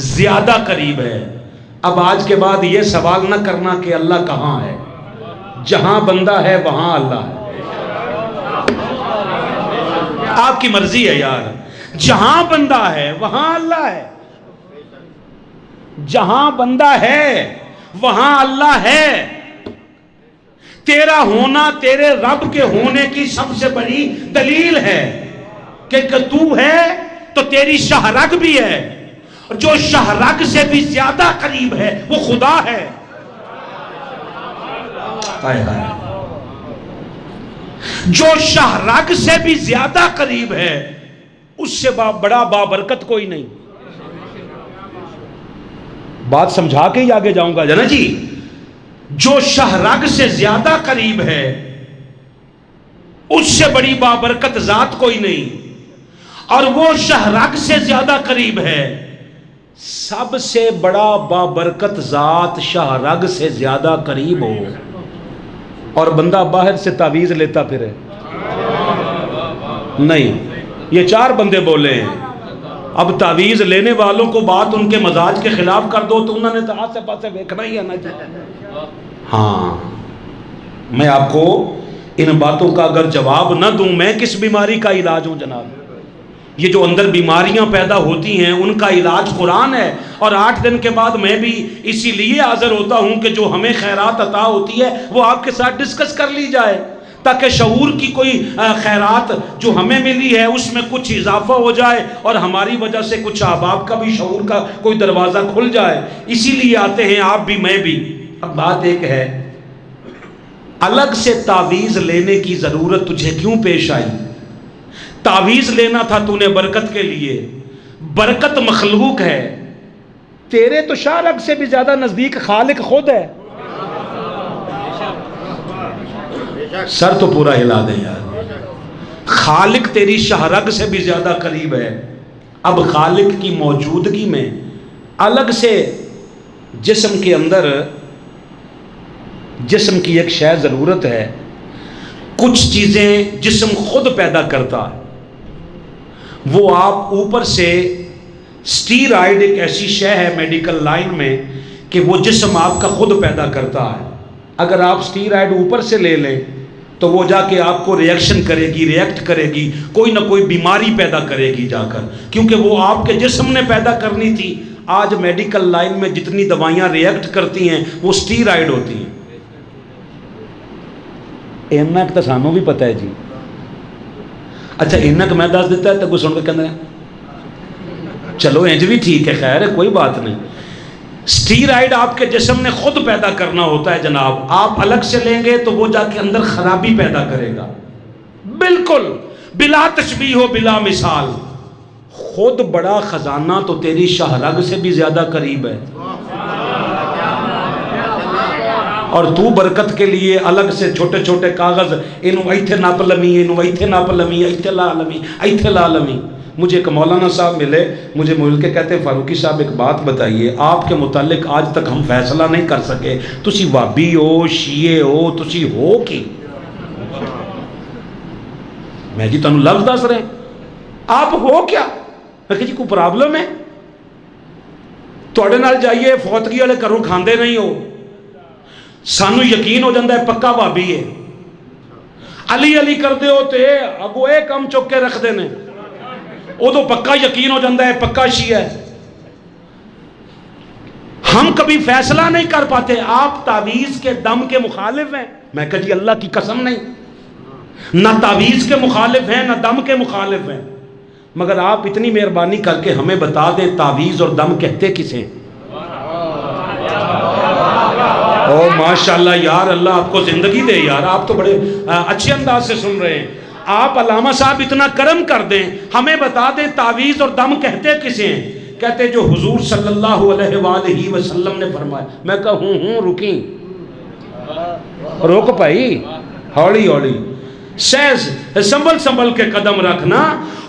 زیادہ قریب ہے۔ اب آج کے بعد یہ سوال نہ کرنا کہ اللہ کہاں ہے، جہاں بندہ ہے وہاں اللہ ہے۔ آپ کی مرضی ہے یار، جہاں بندہ ہے وہاں اللہ ہے، جہاں بندہ ہے وہاں اللہ ہے۔ تیرا ہونا تیرے رب کے ہونے کی سب سے بڑی دلیل ہے کہ تو ہے تو تیری شاہ رگ بھی ہے، جو شاہ رگ سے بھی زیادہ قریب ہے وہ خدا ہے۔ جو شاہ رگ سے بھی زیادہ قریب ہے اس سے بڑا بابرکت کوئی نہیں۔ بات سمجھا کے ہی آگے جاؤں گا جنا جی۔ جو شاہ رگ سے زیادہ قریب ہے اس سے بڑی بابرکت ذات کوئی نہیں، اور وہ شاہ رگ سے زیادہ قریب ہے۔ سب سے بڑا بابرکت ذات شاہ رگ سے زیادہ قریب ہو اور بندہ باہر سے تعویذ لیتا پھرے، نہیں، یہ 4 بندے بولے ہیں۔ اب تعویذ لینے والوں کو بات ان کے مزاج کے خلاف کر دو تو انہوں نے تو آسے پاسے دیکھنا ہی ہے نا جی۔ ہاں، میں آپ کو ان باتوں کا اگر جواب نہ دوں، میں کس بیماری کا علاج ہوں جناب؟ یہ جو اندر بیماریاں پیدا ہوتی ہیں ان کا علاج قرآن ہے، اور 8 دن کے بعد میں بھی اسی لیے حاضر ہوتا ہوں کہ جو ہمیں خیرات عطا ہوتی ہے وہ آپ کے ساتھ ڈسکس کر لی جائے، تاکہ شعور کی کوئی خیرات جو ہمیں ملی ہے اس میں کچھ اضافہ ہو جائے اور ہماری وجہ سے کچھ احباب کا بھی شعور کا کوئی دروازہ کھل جائے۔ اسی لیے آتے ہیں آپ بھی میں بھی۔ اب بات ایک ہے، الگ سے تعویذ لینے کی ضرورت تجھے کیوں پیش آئی؟ تعویذ لینا تھا تو نے برکت کے لیے، برکت مخلوق ہے، تیرے تو شاہ رگ سے بھی زیادہ نزدیک خالق خود ہے۔ سر تو پورا ہلا دیں یار، خالق تیری شاہ رگ سے بھی زیادہ قریب ہے۔ اب خالق کی موجودگی میں الگ سے جسم کے اندر جسم کی ایک شے ضرورت ہے، کچھ چیزیں جسم خود پیدا کرتا ہے، وہ آپ اوپر سے سٹیرائڈ ایک ایسی شے ہے میڈیکل لائن میں کہ وہ جسم آپ کا خود پیدا کرتا ہے۔ اگر آپ سٹیرائڈ اوپر سے لے لیں تو وہ جا کے آپ کو ریئیکشن کرے گی، ریئیکٹ کرے گی، کوئی نہ کوئی بیماری پیدا کرے گی جا کر، کیونکہ وہ آپ کے جسم نے پیدا کرنی تھی۔ آج میڈیکل لائن میں جتنی دوائیاں ریئیکٹ کرتی ہیں وہ سٹیرائڈ ہوتی ہیں۔ اینا تو سانوں بھی پتہ ہے جی۔ اچھا اینا کہ میں دس دیتا ہے تو کوئی سن کے کہنا ہے چلو انج بھی ٹھیک ہے، خیر ہے، کوئی بات نہیں۔ سٹیرائڈ آپ کے جسم نے خود پیدا کرنا ہوتا ہے جناب، آپ الگ سے لیں گے تو وہ جا کے اندر خرابی پیدا کرے گا، بالکل بلا تشبیہ و بلا مثال۔ خود بڑا خزانہ تو تیری شاہ رگ سے بھی زیادہ قریب ہے، اور تو برکت کے لیے الگ سے چھوٹے چھوٹے کاغذ، انہوں ایتھے ناپ لمی، انہوں ایتھے ناپ لمی، ایتھے لا لمی، ایتھے لا لمی۔ مجھے ایک مولانا صاحب ملے، مجھے مل کے کہتے فاروقی صاحب ایک بات بتائیے، آپ کے متعلق آج تک ہم فیصلہ نہیں کر سکے، تسی وابی ہو، شیعہ ہو، تسی ہو کی؟ میں جی تنوں لفظ دس رہے ہیں، آپ ہو کیا؟ میں کہ جی کوئی پرابلم ہے؟ توڑے نال جائیے فوتگی والے گھروں کھاندے نہیں ہو، سانو یقین ہو جاندہ ہے پکا بھابی ہے، علی علی کر دے ہوتے اگو ایک کم چک کے رکھ دینے، وہ تو پکا یقین ہو جاندہ ہے پکا شیعہ ہے۔ ہم کبھی فیصلہ نہیں کر پاتے، آپ تعویذ کے دم کے مخالف ہیں، میں کہا جی اللہ کی قسم نہیں، نہ تعویذ کے مخالف ہیں نہ دم کے مخالف ہیں، مگر آپ اتنی مہربانی کر کے ہمیں بتا دیں تعویذ اور دم کہتے کسے؟ او ماشاءاللہ یار، اللہ آپ کو زندگی دے یار، آپ تو بڑے اچھے انداز سے سن رہے ہیں۔ آپ علامہ صاحب اتنا کرم کر دیں، ہمیں بتا دیں تعویذ اور دم کہتے کسے ہیں؟ کہتے جو حضور صلی اللہ علیہ وآلہ وسلم نے فرمایا۔ میں کہا ہوں رکیں، روک پائی، ہولی ہولی سیز سنبھل کے قدم رکھنا۔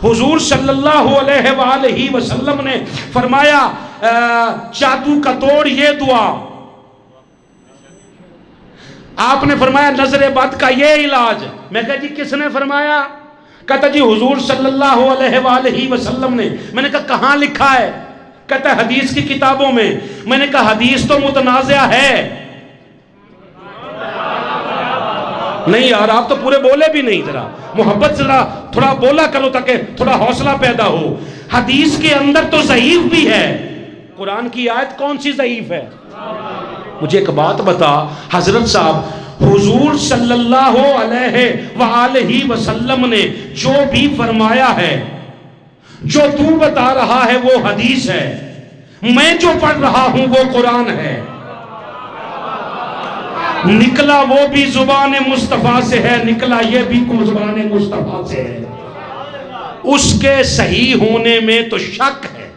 حضور صلی اللہ علیہ وآلہ وسلم نے فرمایا جادو کا توڑ یہ دعا، آپ نے فرمایا نظر بد کا یہ علاج۔ میں کہا جی کس نے فرمایا؟ کہتا جی حضور صلی اللہ علیہ وآلہ وسلم نے۔ میں نے کہا کہاں لکھا ہے؟ کہتا ہے حدیث کی کتابوں میں۔ میں نے کہا حدیث تو متنازع ہے۔ نہیں یار آپ تو پورے بولے بھی نہیں، ذرا محبت ذرا تھوڑا بولا کرو تاکہ تھوڑا حوصلہ پیدا ہو۔ حدیث کے اندر تو ضعیف بھی ہے، قرآن کی آیت کون سی ضعیف ہے؟ مجھے ایک بات بتا حضرت صاحب، حضور صلی اللہ علیہ وآلہ وسلم نے جو بھی فرمایا ہے، جو تو بتا رہا ہے وہ حدیث ہے، میں جو پڑھ رہا ہوں وہ قرآن ہے، نکلا وہ بھی زبان مصطفیٰ سے ہے، نکلا یہ بھی زبان مصطفیٰ سے ہے، اس کے صحیح ہونے میں تو شک ہے،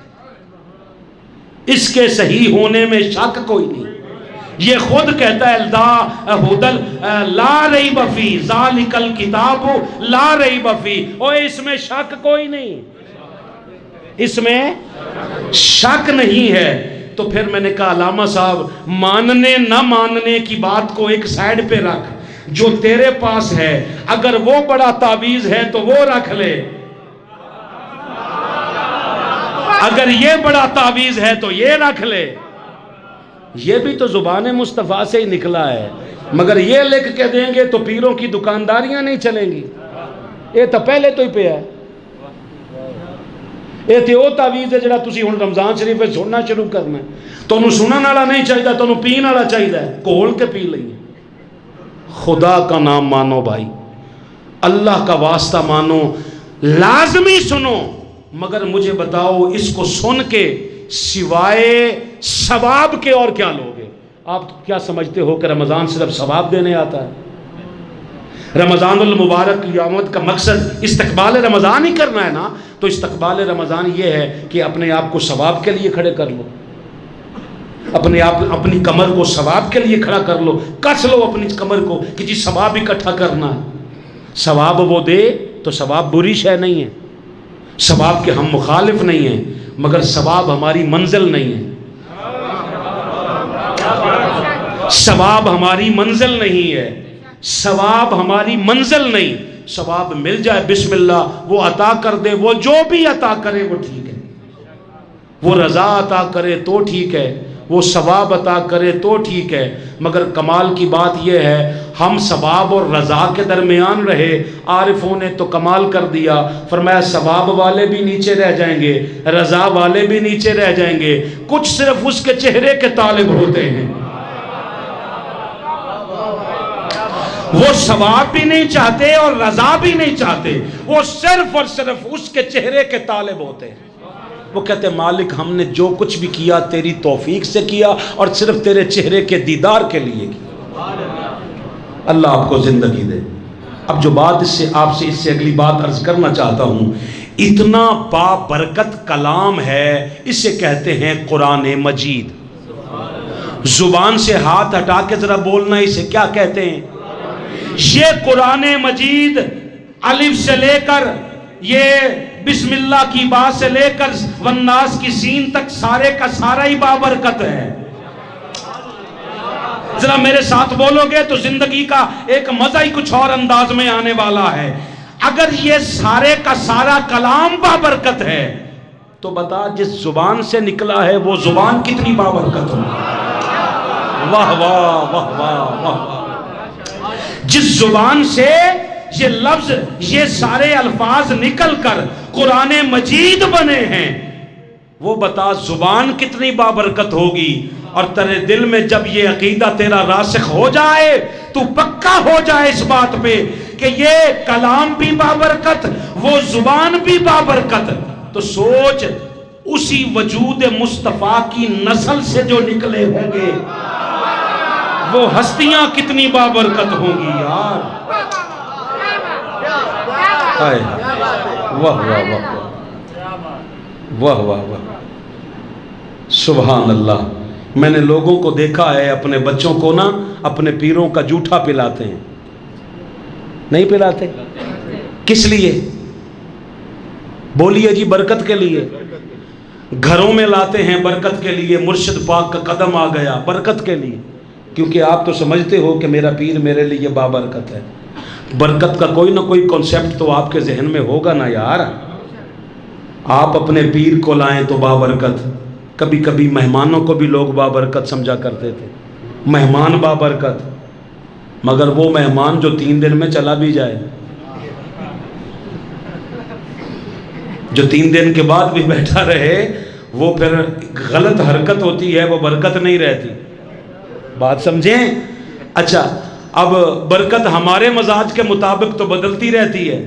اس کے صحیح ہونے میں شک کوئی نہیں۔ یہ خود کہتا ہے لا ریب فی ذالک الکتاب لا ریب فی، اور اس میں شک کوئی نہیں، اس میں شک نہیں ہے۔ تو پھر میں نے کہا علامہ صاحب ماننے نہ ماننے کی بات کو ایک سائیڈ پہ رکھ، جو تیرے پاس ہے اگر وہ بڑا تعویذ ہے تو وہ رکھ لے، اگر یہ بڑا تعویذ ہے تو یہ رکھ لے، یہ بھی تو زبان مصطفیٰ سے ہی نکلا ہے، مگر یہ لکھ کے دیں گے تو پیروں کی دکانداریاں نہیں چلیں گی، یہ تو پہلے تو ہی پہ ہے، یہ تو وہ تعویذ ہے جڑا تسی ہن رمضان شریف میں سننا شروع کرنا ہے، تو انہوں سنن والا نہیں چاہیے، تو انہوں پین والا چاہیے، کھول کے پی لئیے۔ خدا کا نام مانو بھائی، اللہ کا واسطہ مانو، لازمی سنو، مگر مجھے بتاؤ اس کو سن کے سوائے ثواب کے اور کیا لوگے؟ آپ کیا سمجھتے ہو کہ رمضان صرف ثواب دینے آتا ہے؟ رمضان المبارک کی آمد کا مقصد استقبال رمضان ہی کرنا ہے نا، تو استقبال رمضان یہ ہے کہ اپنے آپ کو ثواب کے لیے کھڑے کر لو، اپنی کمر کو ثواب کے لیے کھڑا کر لو، کس لو اپنی کمر کو کہ جی ثواب اکٹھا کرنا ہے۔ ثواب وہ دے تو ثواب بری شے نہیں ہے، ثواب کے ہم مخالف نہیں ہیں، مگر ثواب ہماری منزل نہیں ہے، ثواب ہماری منزل نہیں ہے، ثواب ہماری منزل نہیں۔ ثواب مل جائے بسم اللہ، وہ عطا کر دے، وہ جو بھی عطا کرے وہ ٹھیک ہے، وہ رضا عطا کرے تو ٹھیک ہے، وہ ثواب عطا کرے تو ٹھیک ہے، مگر کمال کی بات یہ ہے ہم ثواب اور رضا کے درمیان رہے۔ عارفوں نے تو کمال کر دیا، فرمایا ثواب والے بھی نیچے رہ جائیں گے، رضا والے بھی نیچے رہ جائیں گے، کچھ صرف اس کے چہرے کے طالب ہوتے ہیں، وہ ثواب بھی نہیں چاہتے اور رضا بھی نہیں چاہتے، وہ صرف اور صرف اس کے چہرے کے طالب ہوتے ہیں۔ وہ کہتے ہیں مالک ہم نے جو کچھ بھی کیا تیری توفیق سے کیا اور صرف تیرے چہرے کے دیدار کے لیے کیا۔ اللہ آپ کو زندگی دے۔ اب جو بات آپ سے اس سے اگلی بات عرض کرنا چاہتا ہوں، اتنا بابرکت کلام ہے، اسے کہتے ہیں قرآن مجید۔ زبان سے ہاتھ ہٹا کے ذرا بولنا، اسے کیا کہتے ہیں؟ یہ قرآن مجید الف سے لے کر یہ بسم اللہ کی با سے لے کر والناس کی سین تک سارے کا سارا ہی بابرکت ہے. ذرا میرے ساتھ بولو گے تو زندگی کا ایک مزہ ہی کچھ اور انداز میں آنے والا ہے. اگر یہ سارے کا سارا کلام بابرکت ہے تو بتا جس زبان سے نکلا ہے وہ زبان کتنی بابرکت ہو. واہ واہ واہ واہ واہ. جس زبان سے یہ لفظ یہ سارے الفاظ نکل کر قرآن مجید بنے ہیں وہ بتا زبان کتنی بابرکت ہوگی. اور تیرے دل میں جب یہ عقیدہ تیرا راسخ ہو جائے تو پکا ہو جائے اس بات پہ کہ یہ کلام بھی بابرکت وہ زبان بھی بابرکت, تو سوچ اسی وجود مصطفیٰ کی نسل سے جو نکلے ہوں گے وہ ہستیاں کتنی بابرکت ہوں گی یار. واہ واہ واہ واہ واہ واہ سبحان اللہ. میں نے لوگوں کو دیکھا ہے اپنے بچوں کو نا اپنے پیروں کا جھوٹا پلاتے ہیں. نہیں پلاتے؟ کس لیے؟ بولیے جی برکت کے لیے. گھروں میں لاتے ہیں برکت کے لیے, مرشد پاک کا قدم آ گیا برکت کے لیے, کیونکہ آپ تو سمجھتے ہو کہ میرا پیر میرے لیے بابرکت ہے. برکت کا کوئی نہ کوئی کنسیپٹ تو آپ کے ذہن میں ہوگا نا یار. آپ اپنے پیر کو لائیں تو بابرکت. کبھی کبھی مہمانوں کو بھی لوگ بابرکت سمجھا کرتے تھے, مہمان بابرکت, مگر وہ مہمان جو 3 دن میں چلا بھی جائے, جو 3 دن کے بعد بھی بیٹھا رہے, وہ پھر غلط حرکت ہوتی ہے, وہ برکت نہیں رہتی. بات سمجھیں؟ اچھا اب برکت ہمارے مزاج کے مطابق تو بدلتی رہتی ہے.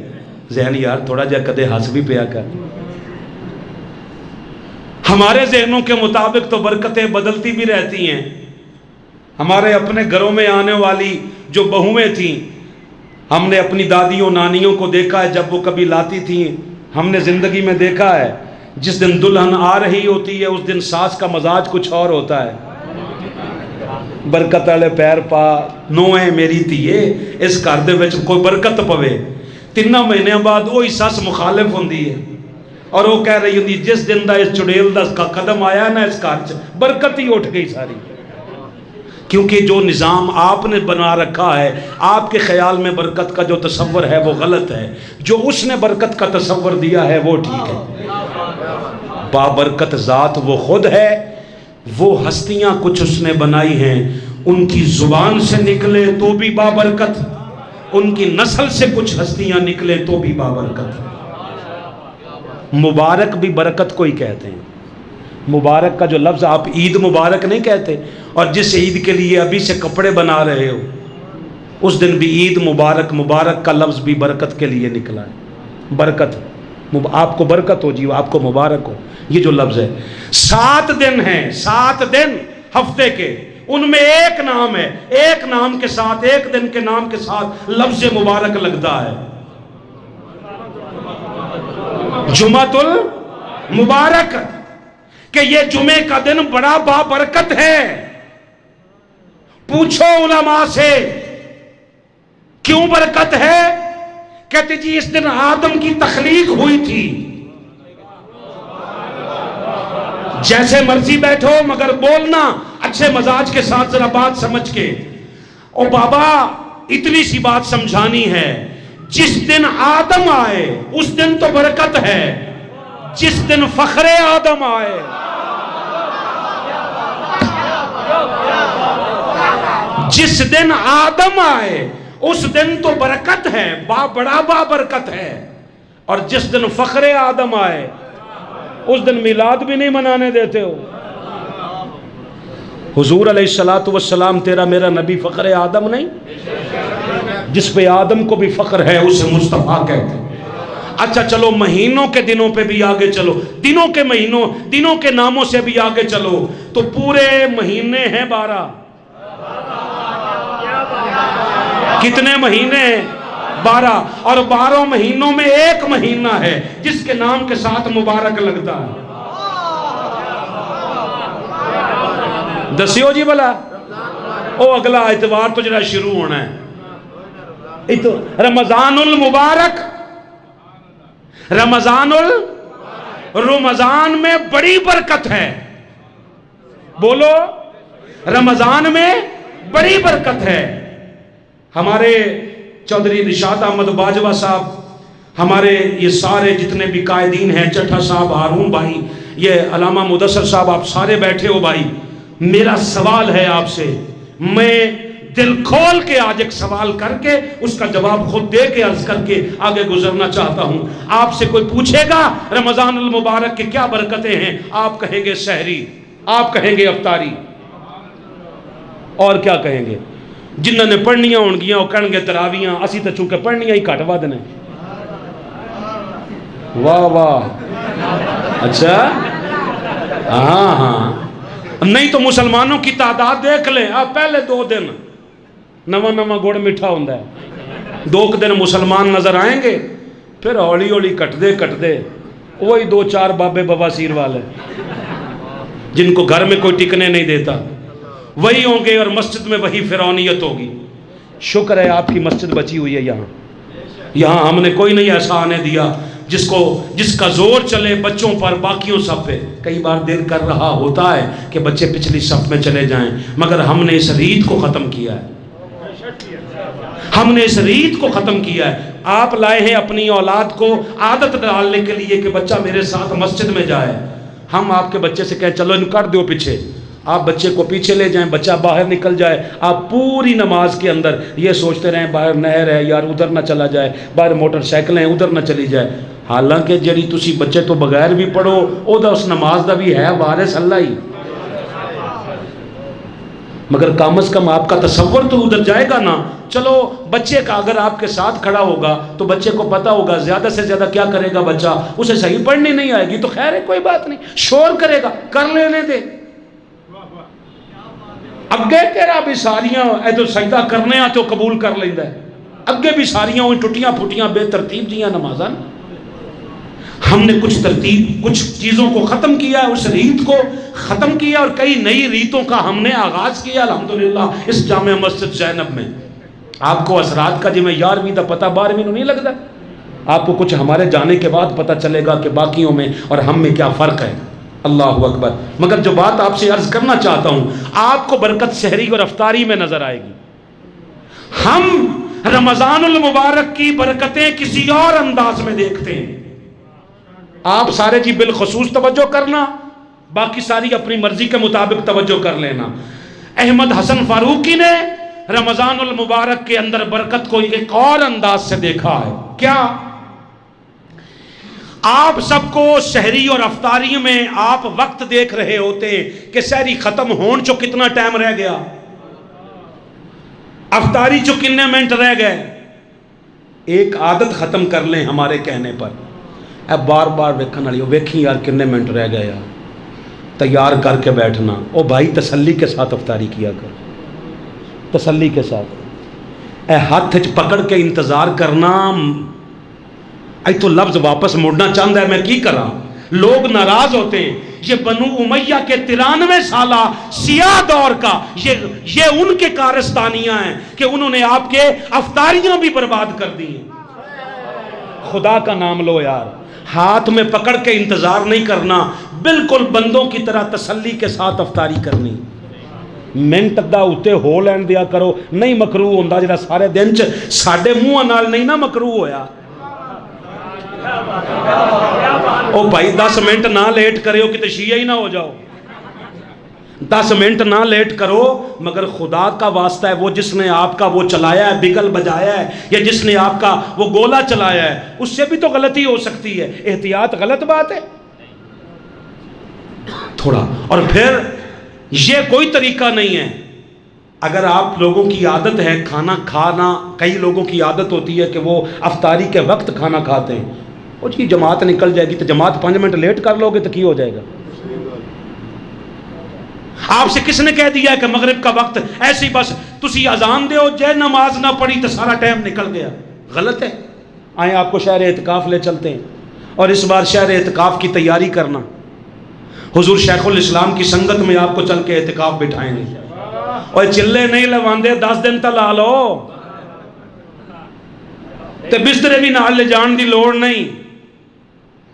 ذہن یار تھوڑا جا کدے ہنس بھی پیا کر. ہمارے ذہنوں کے مطابق تو برکتیں بدلتی بھی رہتی ہیں. ہمارے اپنے گھروں میں آنے والی جو بہویں تھیں, ہم نے اپنی دادیوں نانیوں کو دیکھا ہے جب وہ کبھی لاتی تھیں, ہم نے زندگی میں دیکھا ہے جس دن دلہن آ رہی ہوتی ہے اس دن ساس کا مزاج کچھ اور ہوتا ہے. برکت والے پیر پا نوئے میری تھیے اس گھر دے وچ کوئی برکت پوے. 3 مہینے بعد وہی سس مخالف ہوندی ہے اور وہ کہہ رہی ہوندی جس دن دا اس چڑیل دا قدم آیا نا اس گھر چ برکت ہی اٹھ گئی ساری. کیونکہ جو نظام آپ نے بنا رکھا ہے, آپ کے خیال میں برکت کا جو تصور ہے وہ غلط ہے, جو اس نے برکت کا تصور دیا ہے وہ ٹھیک ہے. بابرکت ذات وہ خود ہے, وہ ہستیاں کچھ اس نے بنائی ہیں, ان کی زبان سے نکلے تو بھی بابرکت, ان کی نسل سے کچھ ہستیاں نکلے تو بھی بابرکت. مبارک بھی برکت کو ہی کہتے ہیں. مبارک کا جو لفظ آپ عید مبارک نہیں کہتے, اور جس عید کے لیے ابھی سے کپڑے بنا رہے ہو اس دن بھی عید مبارک, مبارک کا لفظ بھی برکت کے لیے نکلا ہے. برکت آپ کو برکت ہو جی, آپ کو مبارک ہو, یہ جو لفظ ہے. 7 دن ہیں, 7 دن ہفتے کے, ان میں ایک نام ہے, ایک نام کے ساتھ, ایک دن کے نام کے ساتھ لفظ مبارک لگتا ہے, جمعۃ المبارک, کہ یہ جمعے کا دن بڑا بابرکت ہے. پوچھو علماء سے کیوں برکت ہے, کہتے جی اس دن آدم کی تخلیق ہوئی تھی. جیسے مرضی بیٹھو مگر بولنا اچھے مزاج کے ساتھ, ذرا بات سمجھ کے. او بابا اتنی سی بات سمجھانی ہے, جس دن آدم آئے اس دن تو برکت ہے, جس دن فخر آدم آئے, جس دن آدم آئے اس دن تو برکت ہے, بڑا بابرکت ہے. اور جس دن فخر آدم آئے اس دن میلاد بھی نہیں منانے دیتے ہو. حضور علیہ السلام تیرا میرا نبی فخر آدم نہیں, جس پہ آدم کو بھی فخر ہے اسے مصطفیٰ کہتے ہیں. اچھا چلو مہینوں کے دنوں پہ بھی آگے چلو, دنوں کے مہینوں, دنوں کے ناموں سے بھی آگے چلو تو پورے مہینے ہیں 12. کتنے مہینے ہیں؟ 12. اور 12 مہینوں میں ایک مہینہ ہے جس کے نام کے ساتھ مبارک لگتا ہے. دسیو جی بلا, او اگلا اتوار تو جڑا شروع ہونا ہے رمضان المبارک. رمضان میں بڑی برکت ہے. بولو رمضان میں بڑی برکت ہے. ہمارے چودھری رشاد احمد باجوہ صاحب، ہمارے یہ سارے جتنے بھی قائدین ہیں، چٹھا صاحب، ہارون بھائی، یہ علامہ مدثر صاحب، آپ سارے بیٹھے ہو بھائی. میرا سوال ہے آپ سے، میں دل کھول کے آج ایک سوال کر کے اس کا جواب خود دے کے عرض کر کے آگے گزرنا چاہتا ہوں. آپ سے کوئی پوچھے گا رمضان المبارک کی کیا برکتیں ہیں، آپ کہیں گے سحری، آپ کہیں گے افطاری، اور کیا کہیں گے؟ جنہوں نے پڑھنیاں ہونگیاں وہ کہیں گے تراویاں، اسی تو چونکہ پڑھنیاں ہی کٹ ود نے. واہ واہ، اچھا ہاں ہاں. نہیں تو مسلمانوں کی تعداد دیکھ لیں، آپ پہلے 2 دن نواں گڑ میٹھا ہوندہ ہے، 2 دن مسلمان نظر آئیں گے، پھر ہولی ہولی کٹ دے وہی 2-4 بابے بواسیر والے جن کو گھر میں کوئی ٹکنے نہیں دیتا وہی ہوں گے، اور مسجد میں وہی فرعونیت ہوگی. شکر ہے آپ کی مسجد بچی ہوئی ہے. یہاں ہم نے کوئی نہیں ایسا آنے دیا جس کا زور چلے بچوں پر باقیوں صف پہ. کئی بار دل کر رہا ہوتا ہے کہ بچے پچھلی صف میں چلے جائیں، مگر ہم نے اس ریت کو ختم کیا ہے. ہم نے اس ریت کو ختم کیا ہے. آپ لائے ہیں اپنی اولاد کو عادت ڈالنے کے لیے کہ بچہ میرے ساتھ مسجد میں جائے. ہم آپ کے بچے سے کہیں چلو ان کر دو پیچھے، آپ بچے کو پیچھے لے جائیں، بچہ باہر نکل جائے، آپ پوری نماز کے اندر یہ سوچتے رہیں باہر نہر ہے یار ادھر نہ چلا جائے، باہر موٹر سائیکلیں ادھر نہ چلی جائے. حالانکہ جڑی تسی بچے تو بغیر بھی پڑھو او دا اس نماز دا بھی ہے وارث اللہ ہی، مگر کم از کم آپ کا تصور تو ادھر جائے گا نا. چلو بچے کا اگر آپ کے ساتھ کھڑا ہوگا تو بچے کو پتا ہوگا زیادہ سے زیادہ کیا کرے گا بچہ، اسے صحیح پڑھنی نہیں آئے گی تو خیر ہے کوئی بات نہیں، شور کرے گا کر لینے دے. اگے تیرا بھی ساریاں اے تو سجدہ کرنے آ تو قبول کر لیندہ ہے، اگے بھی ساریاں ہوئی ٹوٹیاں پھوٹیاں بے ترتیب دیاں نمازاں. ہم نے کچھ چیزوں کو ختم کیا، اس ریت کو ختم کیا، اور کئی نئی ریتوں کا ہم نے آغاز کیا الحمدللہ اس جامع مسجد زینب میں. آپ کو اثرات کا جی میں 11ویں دا پتہ 12ویں نہیں لگتا، آپ کو کچھ ہمارے جانے کے بعد پتہ چلے گا کہ باقیوں میں اور ہم میں کیا فرق ہے. اللہ اکبر. مگر جو بات آپ سے عرض کرنا چاہتا ہوں، آپ کو برکت سحری اور افطاری میں نظر آئے گی. ہم رمضان المبارک کی برکتیں کسی اور انداز میں دیکھتے ہیں. آپ سارے جی بالخصوص توجہ کرنا، باقی ساری اپنی مرضی کے مطابق توجہ کر لینا. احمد حسن فاروقی نے رمضان المبارک کے اندر برکت کو ایک اور انداز سے دیکھا ہے. کیا؟ آپ سب کو سحری اور افطاری میں آپ وقت دیکھ رہے ہوتے ہیں کہ سحری ختم ہون چو کتنا ٹائم رہ گیا، افطاری چو کتنے منٹ رہ گئے. ایک عادت ختم کر لیں ہمارے کہنے پر، اب بار بار ویکھن والی ویکھی یار کتنے منٹ رہ گئے یار، تیار کر کے بیٹھنا. او بھائی تسلی کے ساتھ افطاری کیا کر، تسلی کے ساتھ. اے ہاتھ پکڑ کے انتظار کرنا، اے تو لفظ واپس مڑنا چاہتا ہے میں کی کرا. لوگ ناراض ہوتے ہیں. یہ بنو امیہ کے 93 سالہ سیاہ دور کا یہ ان کے کارستانیاں ہیں کہ انہوں نے آپ کے افطاریاں بھی برباد کر دی ہیں. خدا کا نام لو یار، ہاتھ میں پکڑ کے انتظار نہیں کرنا، بالکل بندوں کی طرح تسلی کے ساتھ افطاری کرنی. منٹ دا اتے ہو لین دیا کرو، نہیں مکروہ ہوندا جڑا سارے دن چ ساڈے منہ نال نہیں نہ مکروہ ہویا. او بھائی 10 منٹ نہ لیٹ کرے ہو کہ شیعہ ہی نہ ہو جاؤ. 10 منٹ نہ لیٹ کرو، مگر خدا کا واسطہ ہے وہ جس نے آپ کا وہ چلایا ہے، بگل بجایا ہے، یا جس نے آپ کا وہ گولا چلایا ہے، اس سے بھی تو غلطی ہو سکتی ہے. احتیاط غلط بات ہے تھوڑا. اور پھر یہ کوئی طریقہ نہیں ہے. اگر آپ لوگوں کی عادت ہے کھانا کھانا، کئی لوگوں کی عادت ہوتی ہے کہ وہ افطاری کے وقت کھانا کھاتے ہیں. وہ جی جماعت نکل جائے گی تو جماعت 5 منٹ لیٹ کر لو گے تو کی ہو جائے گا. آپ سے کس نے کہہ دیا کہ مغرب کا وقت ایسی بس تسی اذان دے ہو جے نماز نہ پڑھی تو سارا ٹائم نکل گیا؟ غلط ہے. آئیں آپ کو شہر اعتکاف لے چلتے ہیں، اور اس بار شہر اعتکاف کی تیاری کرنا. حضور شیخ الاسلام کی سنگت میں آپ کو چل کے اعتکاف بٹھائیں گے. اور چلے نہیں لواندے 10 دن تک لا لو تے بسترے بھی نال لے جان دی لوڑ نہیں.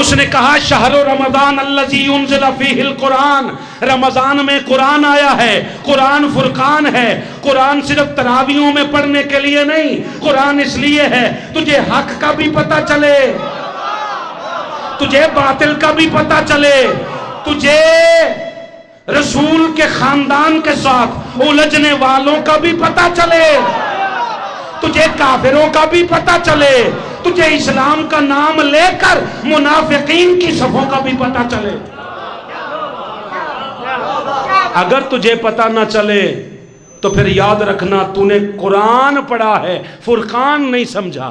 اس نے کہا شہر رمضان الذی انزل فیہ القرآن، رمضان میں قرآن آیا ہے، قرآن فرقان ہے۔ قرآن صرف تراویحوں میں پڑھنے کے لیے نہیں، قرآن اس لیے ہے تجھے حق کا بھی پتہ چلے، تجھے باطل کا بھی پتہ چلے، تجھے رسول کے خاندان کے ساتھ الجھنے والوں کا بھی پتہ چلے، تجھے کافروں کا بھی پتہ چلے، تجھے اسلام کا نام لے کر منافقین کی صفوں کا بھی پتہ چلے۔ اگر تجھے پتہ نہ چلے تو پھر یاد رکھنا تو نے قرآن پڑھا ہے، فرقان نہیں سمجھا۔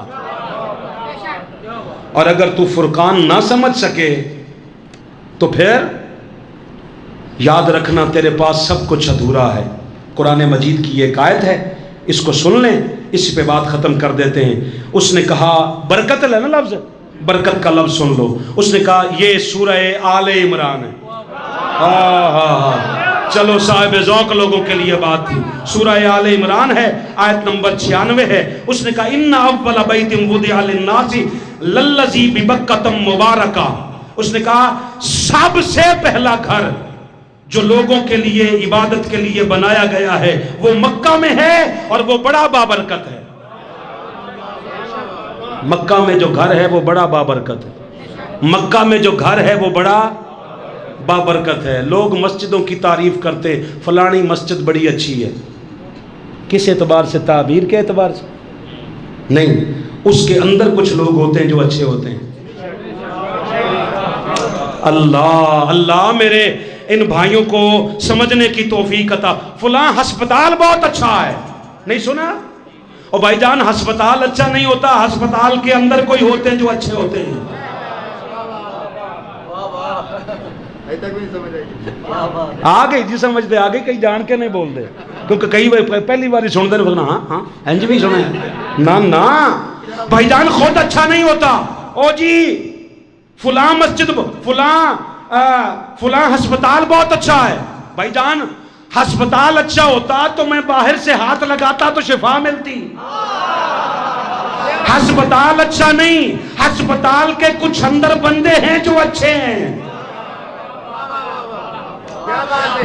اور اگر تو فرقان نہ سمجھ سکے تو پھر یاد رکھنا تیرے پاس سب کچھ ادھورا ہے۔ قرآن مجید کی ایک آیت ہے، اس کو سن لیں، اس پہ بات ختم کر دیتے ہیں۔ اس نے کہا برکت ہے نا لفظ، برکت کا لفظ سن لو۔ اس نے کہا یہ سورہ آل عمران ہے۔ چلو صاحب ذوق لوگوں کے لیے بات تھی، سورہ آل عمران ہے، آیت نمبر 96 ہے۔ اس نے کہا ان اول بیت وضع للناس للذی ببکۃ مبارکہ، اس نے کہا سب سے پہلا گھر جو لوگوں کے لیے عبادت کے لیے بنایا گیا ہے وہ مکہ میں ہے، اور وہ بڑا بابرکت ہے۔ مکہ میں جو گھر ہے وہ بڑا بابرکت ہے، مکہ میں جو گھر ہے وہ بڑا بابرکت ہے۔ لوگ مسجدوں کی تعریف کرتے، فلانی مسجد بڑی اچھی ہے، کس اعتبار سے؟ تعبیر کے اعتبار سے نہیں، اس کے اندر کچھ لوگ ہوتے ہیں جو اچھے ہوتے ہیں۔ اللہ اللہ میرے ان بھائیوں کو سمجھنے کی توفیق عطا۔ فلاں ہسپتال بہت اچھا ہے، نہیں سنا؟ اور بھائی جان ہسپتال اچھا نہیں ہوتا، ہسپتال کے اندر کوئی ہوتے ہیں جو اچھے ہوتے ہیں۔ آگئی جی سمجھ دے، آگئی کہیں جان کے نہیں بول دے، کیونکہ کئی پہلی بار سن دے ہاں ہاں انج بھی سنے نا نا بھائی جان خود اچھا نہیں ہوتا۔ او جی فلاں مسجد، فلاں ہسپتال بہت اچھا ہے، بھائی جان ہسپتال اچھا ہوتا تو میں باہر سے ہاتھ لگاتا تو شفا ملتی۔ ہسپتال اچھا نہیں، ہسپتال کے کچھ اندر بندے ہیں جو اچھے ہیں۔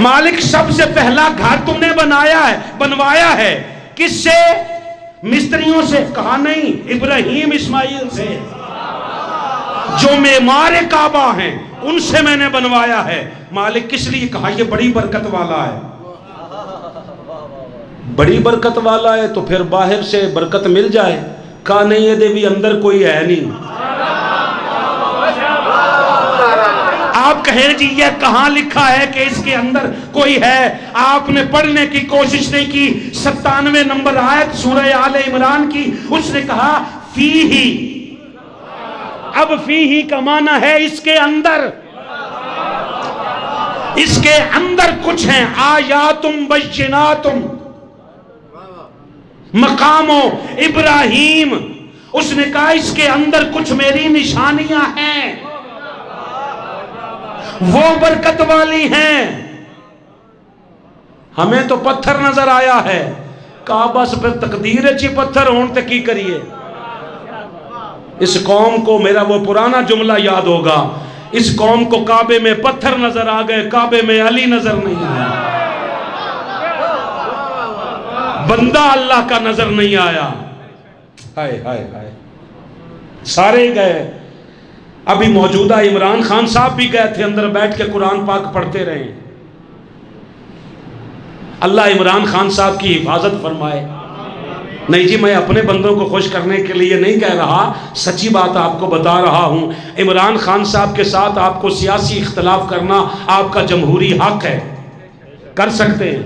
مالک سب سے پہلا گھر تم نے بنوایا ہے کس سے؟ مستریوں سے؟ کہا نہیں، ابراہیم اسماعیل سے جو معمار کعبہ ہیں ان سے میں نے بنوایا ہے۔ مالک کس لیے؟ کہا یہ بڑی برکت والا ہے۔ بڑی برکت والا ہے تو پھر باہر سے برکت مل جائے؟ کہا نہیں، یہ دے بھی اندر کوئی ہے نہیں۔ آپ کہیں جی یہ کہاں لکھا ہے کہ اس کے اندر کوئی ہے؟ آپ نے پڑھنے کی کوشش نہیں کی۔ 97 نمبر آیت سورہ آل عمران کی، اس نے کہا فیہی، اب فیہی کا معنی ہے اس کے اندر، اس کے اندر کچھ ہیں، آیاتم بیناتم، مقام ابراہیم۔ اس نے کہا اس کے اندر کچھ میری نشانیاں ہیں، وہ برکت والی ہیں۔ ہمیں تو پتھر نظر آیا ہے، کہا بس پھر تقدیر اچھی پتھر ہون تے کی کریے۔ اس قوم کو میرا وہ پرانا جملہ یاد ہوگا، اس قوم کو کعبے میں پتھر نظر آ گئے، کعبے میں علی نظر نہیں آیا، بندہ اللہ کا نظر نہیں آیا۔ ہائے ہائے ہائے، سارے گئے۔ ابھی موجودہ عمران خان صاحب بھی گئے تھے، اندر بیٹھ کے قرآن پاک پڑھتے رہے۔ اللہ عمران خان صاحب کی حفاظت فرمائے۔ نہیں جی میں اپنے بندوں کو خوش کرنے کے لیے نہیں کہہ رہا، سچی بات آپ کو بتا رہا ہوں۔ عمران خان صاحب کے ساتھ آپ کو سیاسی اختلاف کرنا آپ کا جمہوری حق ہے، کر سکتے ہیں۔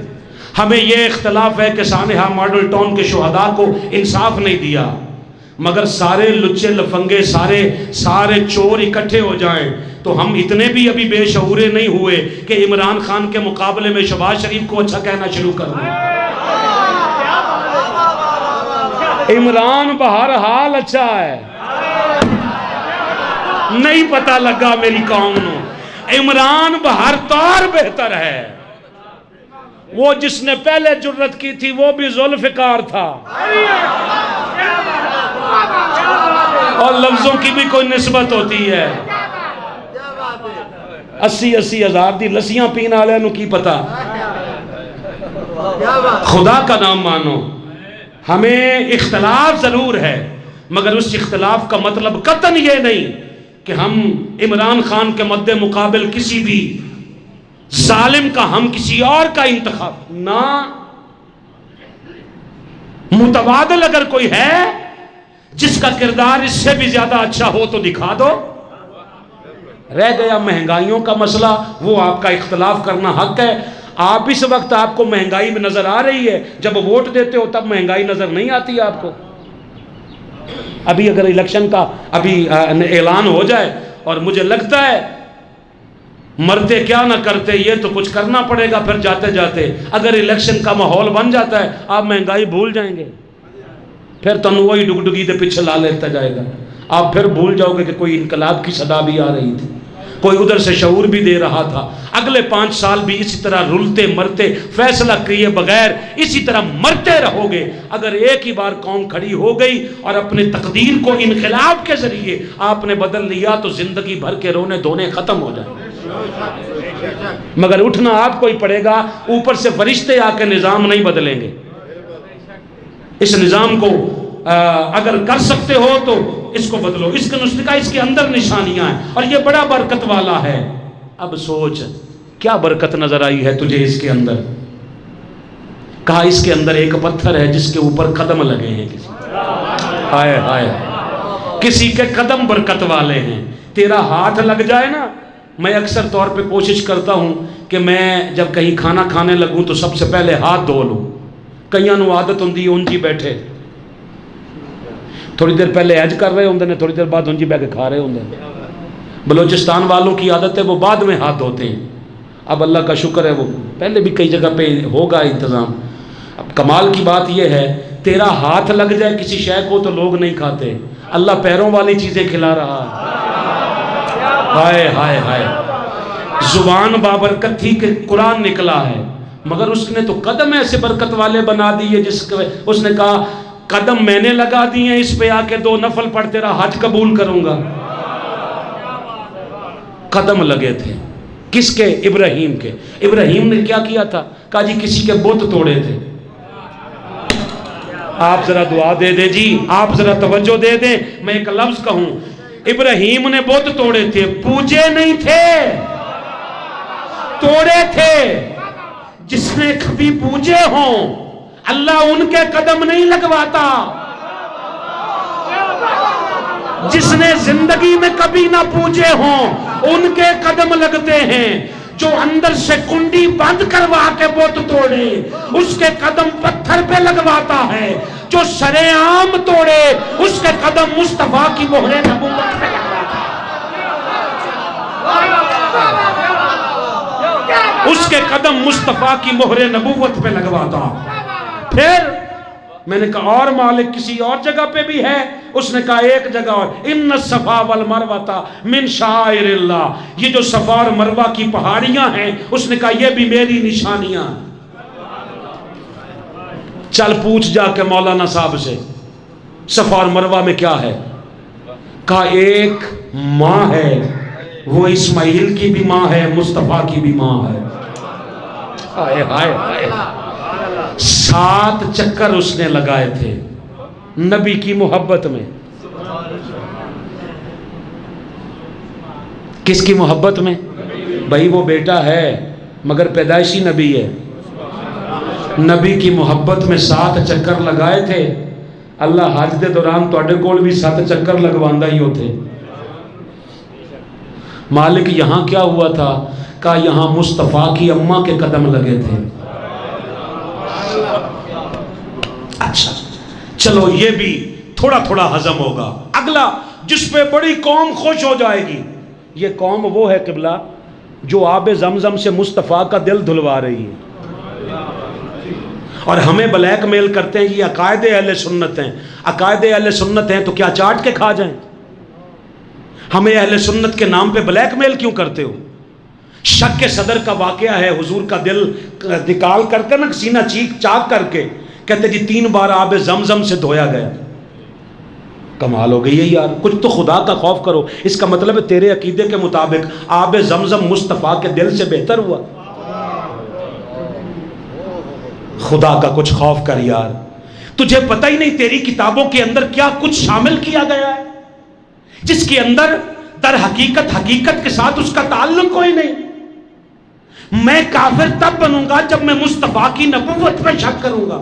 ہمیں یہ اختلاف ہے کہ سانحہ ماڈل ٹاؤن کے شہداء کو انصاف نہیں دیا، مگر سارے لچے لفنگے سارے چور اکٹھے ہو جائیں تو ہم اتنے بھی ابھی بے شعورے نہیں ہوئے کہ عمران خان کے مقابلے میں شہباز شریف کو اچھا کہنا شروع کر دیں۔ عمران بہرحال اچھا ہے، نہیں پتہ لگا میری قوم نو، عمران بہر طور بہتر ہے۔ وہ جس نے پہلے جرت کی تھی وہ بھی ذوالفقار تھا، اور لفظوں کی بھی کوئی نسبت ہوتی ہے۔ 80 ہزار دی لسیاں پین والے نو کی پتا. خدا کا نام مانو. ہمیں اختلاف ضرور ہے مگر اس اختلاف کا مطلب قطعاً یہ نہیں کہ ہم عمران خان کے مد مقابل کسی بھی ظالم کا ہم کسی اور کا انتخاب نہ. متبادل اگر کوئی ہے جس کا کردار اس سے بھی زیادہ اچھا ہو تو دکھا دو. رہ گیا مہنگائیوں کا مسئلہ، وہ آپ کا اختلاف کرنا حق ہے. آپ اس وقت آپ کو مہنگائی میں نظر آ رہی ہے، جب ووٹ دیتے ہو تب مہنگائی نظر نہیں آتی آپ کو. ابھی اگر الیکشن کا ابھی اعلان ہو جائے اور مجھے لگتا ہے مرتے کیا نہ کرتے، یہ تو کچھ کرنا پڑے گا پھر جاتے جاتے. اگر الیکشن کا ماحول بن جاتا ہے آپ مہنگائی بھول جائیں گے، پھر تنو وہی ڈگڈگی دے پیچھے لا لیتا جائے گا. آپ پھر بھول جاؤ گے کہ کوئی انقلاب کی صدا بھی آ رہی تھی، کوئی ادھر سے شعور بھی دے رہا تھا. اگلے 5 سال بھی اسی طرح رلتے مرتے فیصلہ کیے بغیر اسی طرح مرتے رہو گے. اگر ایک ہی بار قوم کھڑی ہو گئی اور اپنے تقدیر کو انقلاب کے ذریعے آپ نے بدل لیا تو زندگی بھر کے رونے دھونے ختم ہو جائیں. مگر اٹھنا آپ کو ہی پڑے گا. اوپر سے فرشتے آ کے نظام نہیں بدلیں گے. اس نظام کو اگر کر سکتے ہو تو اس کو بدلو. اس کے نسخہ اس کے اندر نشانیاں ہیں اور یہ بڑا برکت والا ہے. اب سوچ کیا برکت نظر آئی ہے تجھے اس کے اندر. کہا اس کے اندر ایک پتھر ہے جس کے اوپر قدم لگے ہیں. ہائے ہائے، کسی کے قدم برکت والے ہیں. تیرا ہاتھ لگ جائے نا، میں اکثر طور پہ کوشش کرتا ہوں کہ میں جب کہیں کھانا کھانے لگوں تو سب سے پہلے ہاتھ دھو لوں. کئیاں نو عادت ہوندی اونجی بیٹھے، تھوڑی دیر پہلے ایج کر رہے ہوندے نے، تھوڑی دیر بعد اونجی بیٹھ کے کھا رہے ہوندے نے. بلوچستان والوں کی عادت ہے وہ بعد میں ہاتھ دھوتے ہیں. اب اللہ کا شکر ہے وہ پہلے بھی کئی جگہ پہ ہوگا انتظام. اب کمال کی بات یہ ہے تیرا ہاتھ لگ جائے کسی شے کو تو لوگ نہیں کھاتے. اللہ پیروں والی چیزیں کھلا رہا ہے. ہائے ہائے ہائے، زبان بابرکت تھی کہ قرآن نکلا ہے مگر اس نے تو قدم ایسے برکت والے بنا دیے جس کے اس نے کہا قدم میں نے لگا دی ہیں، اس پہ آ کے 2 نفل پڑھ تیرا حج قبول کروں گا. قدم لگے تھے کس کے؟ ابراہیم کے. ابراہیم نے کیا کیا تھا؟ کہا جی کسی کے بت توڑے تھے. آپ ذرا دعا دے دیں جی، آپ ذرا توجہ دے دیں. میں ایک لفظ کہوں، ابراہیم نے بت توڑے تھے، پوجے نہیں تھے، توڑے تھے. جس نے کبھی پوجے ہوں اللہ ان کے قدم نہیں لگواتا. جس نے زندگی میں کبھی نہ پوجے ہوں ان کے قدم لگتے ہیں. جو اندر سے کنڈی بند کروا کے بت توڑے اس کے قدم پتھر پہ لگواتا ہے. جو شرع عام توڑے اس کے قدم مصطفیٰ کی مہر نبوت پہ لگواتا ہے. اس کے قدم مصطفیٰ کی مہر نبوت پہ لگواتا. پھر میں نے کہا اور مالک کسی اور جگہ پہ بھی ہے؟ اس نے کہا ایک جگہ اور، ان الصفا والمروہ من شعائر اللہ. یہ جو صفا اور مروہ کی پہاڑیاں ہیں اس نے کہا یہ بھی میری نشانیاں. چل پوچھ جا کے مولانا صاحب سے صفا اور مروہ میں کیا ہے. کہا ایک ماں ہے، وہ اسماعیل کی بھی ماں ہے، مصطفیٰ کی بھی ماں ہے. ہائے ہائے ہائے، 7 چکر اس نے لگائے تھے نبی کی محبت میں. کس کی محبت میں؟ بھائی وہ بیٹا ہے مگر پیدائشی نبی ہے. نبی کی محبت میں 7 چکر لگائے تھے. اللہ حج دے دوران تواڈے کول بھی 7 چکر لگواندا ہی ہوتے. مالک یہاں کیا ہوا تھا؟ کہا یہاں مصطفیٰ کی اماں کے قدم لگے تھے. اچھا چلو یہ بھی تھوڑا تھوڑا ہضم ہوگا. اگلا جس پہ بڑی قوم خوش ہو جائے گی، یہ قوم وہ ہے قبلہ جو آب زمزم سے مصطفیٰ کا دل دھلوا رہی ہے. اور ہمیں بلیک میل کرتے ہیں یہ عقائد اہل سنت ہیں. عقائد اہل سنت ہیں تو کیا چاٹ کے کھا جائیں؟ ہمیں اہل سنت کے نام پہ بلیک میل کیوں کرتے ہو؟ شک کے صدر کا واقعہ ہے، حضور کا دل نکال کر کے نا سینہ چیک چاک کر کے کہتے جی 3 بار آب زمزم سے دھویا گیا. کمال ہو گئی ہے یار، کچھ تو خدا کا خوف کرو۔ اس کا مطلب ہے تیرے عقیدے کے مطابق آب زمزم مصطفیٰ کے دل سے بہتر ہوا۔ خدا کا کچھ خوف کر یار، تجھے پتہ ہی نہیں تیری کتابوں کے اندر کیا کچھ شامل کیا گیا ہے، جس کے اندر در حقیقت کے ساتھ اس کا تعلق کوئی نہیں۔ میں کافر تب بنوں گا جب میں مصطفیٰ کی نبوت پہ شک کروں گا۔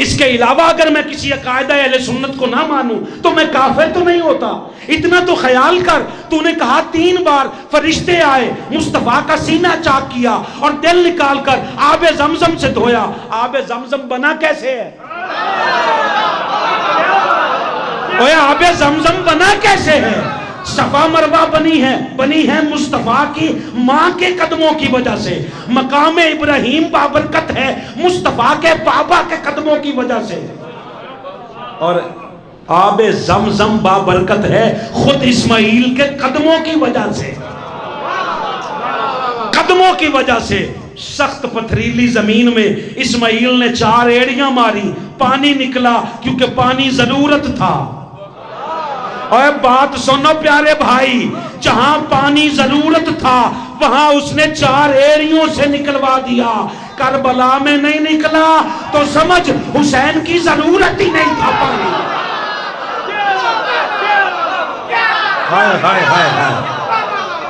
اس کے علاوہ اگر میں کسی عقائدہ اہل سنت کو نہ مانوں تو میں کافر تو نہیں ہوتا۔ اتنا تو خیال کر، تو نے کہا 3 بار فرشتے آئے، مصطفیٰ کا سینہ چاک کیا اور دل نکال کر آب زمزم سے دھویا۔ آب زمزم بنا کیسے ہے؟ اوے آب زمزم بنا کیسے ہے؟ صفا مروہ بنی ہے مصطفیٰ کی ماں کے قدموں کی وجہ سے۔ مقام ابراہیم بابرکت ہے مصطفیٰ کے بابا کے قدموں کی وجہ سے، اور آب زمزم بابرکت ہے خود اسماعیل کے قدموں کی وجہ سے۔ قدموں کی وجہ سے سخت پتھریلی زمین میں اسماعیل نے 4 ایڑیاں ماری، پانی نکلا کیونکہ پانی ضرورت تھا۔ اور بات سنو پیارے بھائی، جہاں پانی ضرورت تھا وہاں اس نے 4 ایڑیوں سے نکلوا دیا۔ کربلا میں نہیں نکلا تو سمجھ حسین کی ضرورت ہی نہیں تھا پانی۔ ہائے ہائے ہائے ہائے،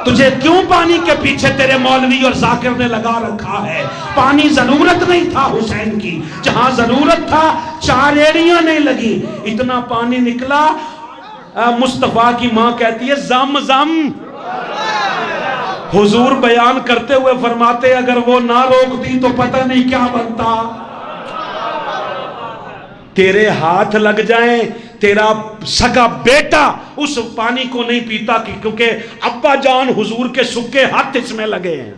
تجھے کیوں پانی کے پیچھے تیرے مولوی اور ذاکر نے لگا رکھا ہے؟ پانی ضرورت نہیں تھا حسین کی، جہاں ضرورت تھا 4 ایڑیاں نہیں لگی، اتنا پانی نکلا۔ مصطفیٰ کی ماں کہتی ہے زم زم۔ حضور بیان کرتے ہوئے فرماتے اگر وہ نہ روکتی تو پتہ نہیں کیا بنتا۔ تیرے ہاتھ لگ جائیں، تیرا سگا بیٹا اس پانی کو نہیں پیتا کیونکہ ابا جان حضور کے سکے ہاتھ اس میں لگے ہیں۔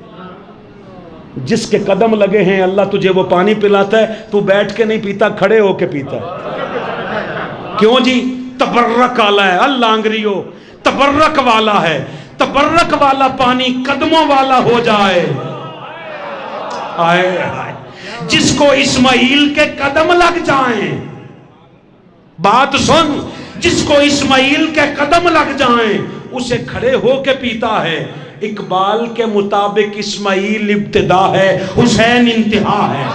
جس کے قدم لگے ہیں اللہ تجھے وہ پانی پلاتا ہے، تو بیٹھ کے نہیں پیتا، کھڑے ہو کے پیتا ہے۔ کیوں جی؟ تبرک والا ہے اللہ انگریو، تبرک والا ہے۔ تبرک والا پانی قدموں والا ہو جائے۔ آئے آئے، جس کو اسماعیل کے قدم لگ جائیں، بات سن، جس کو اسماعیل کے قدم لگ جائیں اسے کھڑے ہو کے پیتا ہے۔ اقبال کے مطابق اسماعیل ابتدا ہے، حسین انتہا ہے۔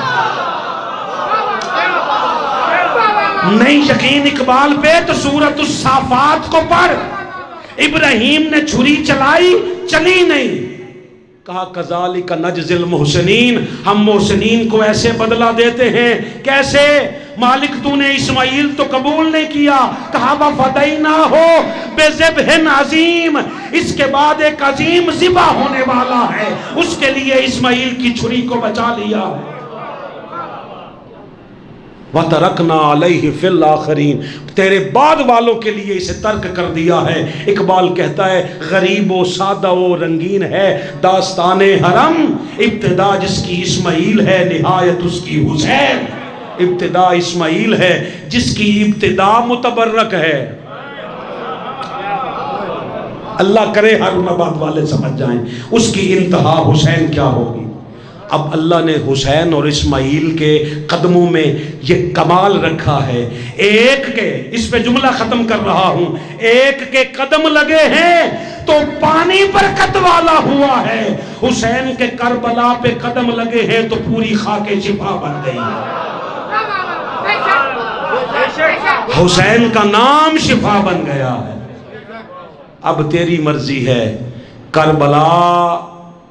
نہیں یقین اقبال پہ تو سورۃ الصافات کو پڑھ، ابراہیم نے چھری چلائی، چلی نہیں، کہا کذالک نجزی المحسنین، ہم محسنین کو ایسے بدلہ دیتے ہیں۔ کیسے؟ مالک تو نے اسماعیل تو قبول نہیں کیا، کہا وَفَدَيْنَاهُ بِذِبْحٍ عَظِيمٍ، اس کے بعد ایک عظیم ذبح ہونے والا ہے، اس کے لیے اسماعیل کی چھری کو بچا لیا ہے۔ وَتَرَكْنَا عَلَيْهِ فِي الْآخِرِينَ، تیرے بعد والوں کے لیے اسے ترک کر دیا ہے۔ اقبال کہتا ہے غریب و سادہ و رنگین ہے داستان حرم، ابتدا جس کی اسماعیل ہے نہایت اس کی حسین۔ ابتدا اسماعیل ہے جس کی ابتدا متبرک ہے۔ اللہ کرے ہارون آباد والے سمجھ جائیں اس کی انتہا حسین کیا ہوگی۔ اب اللہ نے حسین اور اسماعیل کے قدموں میں یہ کمال رکھا ہے، ایک کے، اس پہ جملہ ختم کر رہا ہوں، ایک کے قدم لگے ہیں تو پانی برکت والا ہوا ہے، حسین کے کربلا پہ قدم لگے ہیں تو پوری خاک شفا بن گئی ہے، حسین کا نام شفا بن گیا ہے۔ اب تیری مرضی ہے، کربلا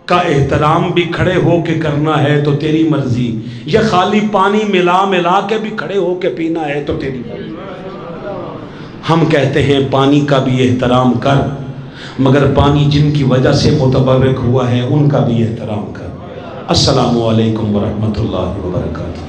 کا احترام بھی کھڑے ہو کے کرنا ہے تو تیری مرضی، یا خالی پانی ملا کے بھی کھڑے ہو کے پینا ہے تو تیری مرضی۔ ہم کہتے ہیں پانی کا بھی احترام کر، مگر پانی جن کی وجہ سے متبرک ہوا ہے ان کا بھی احترام کر۔ السلام علیکم ورحمۃ اللہ وبرکاتہ۔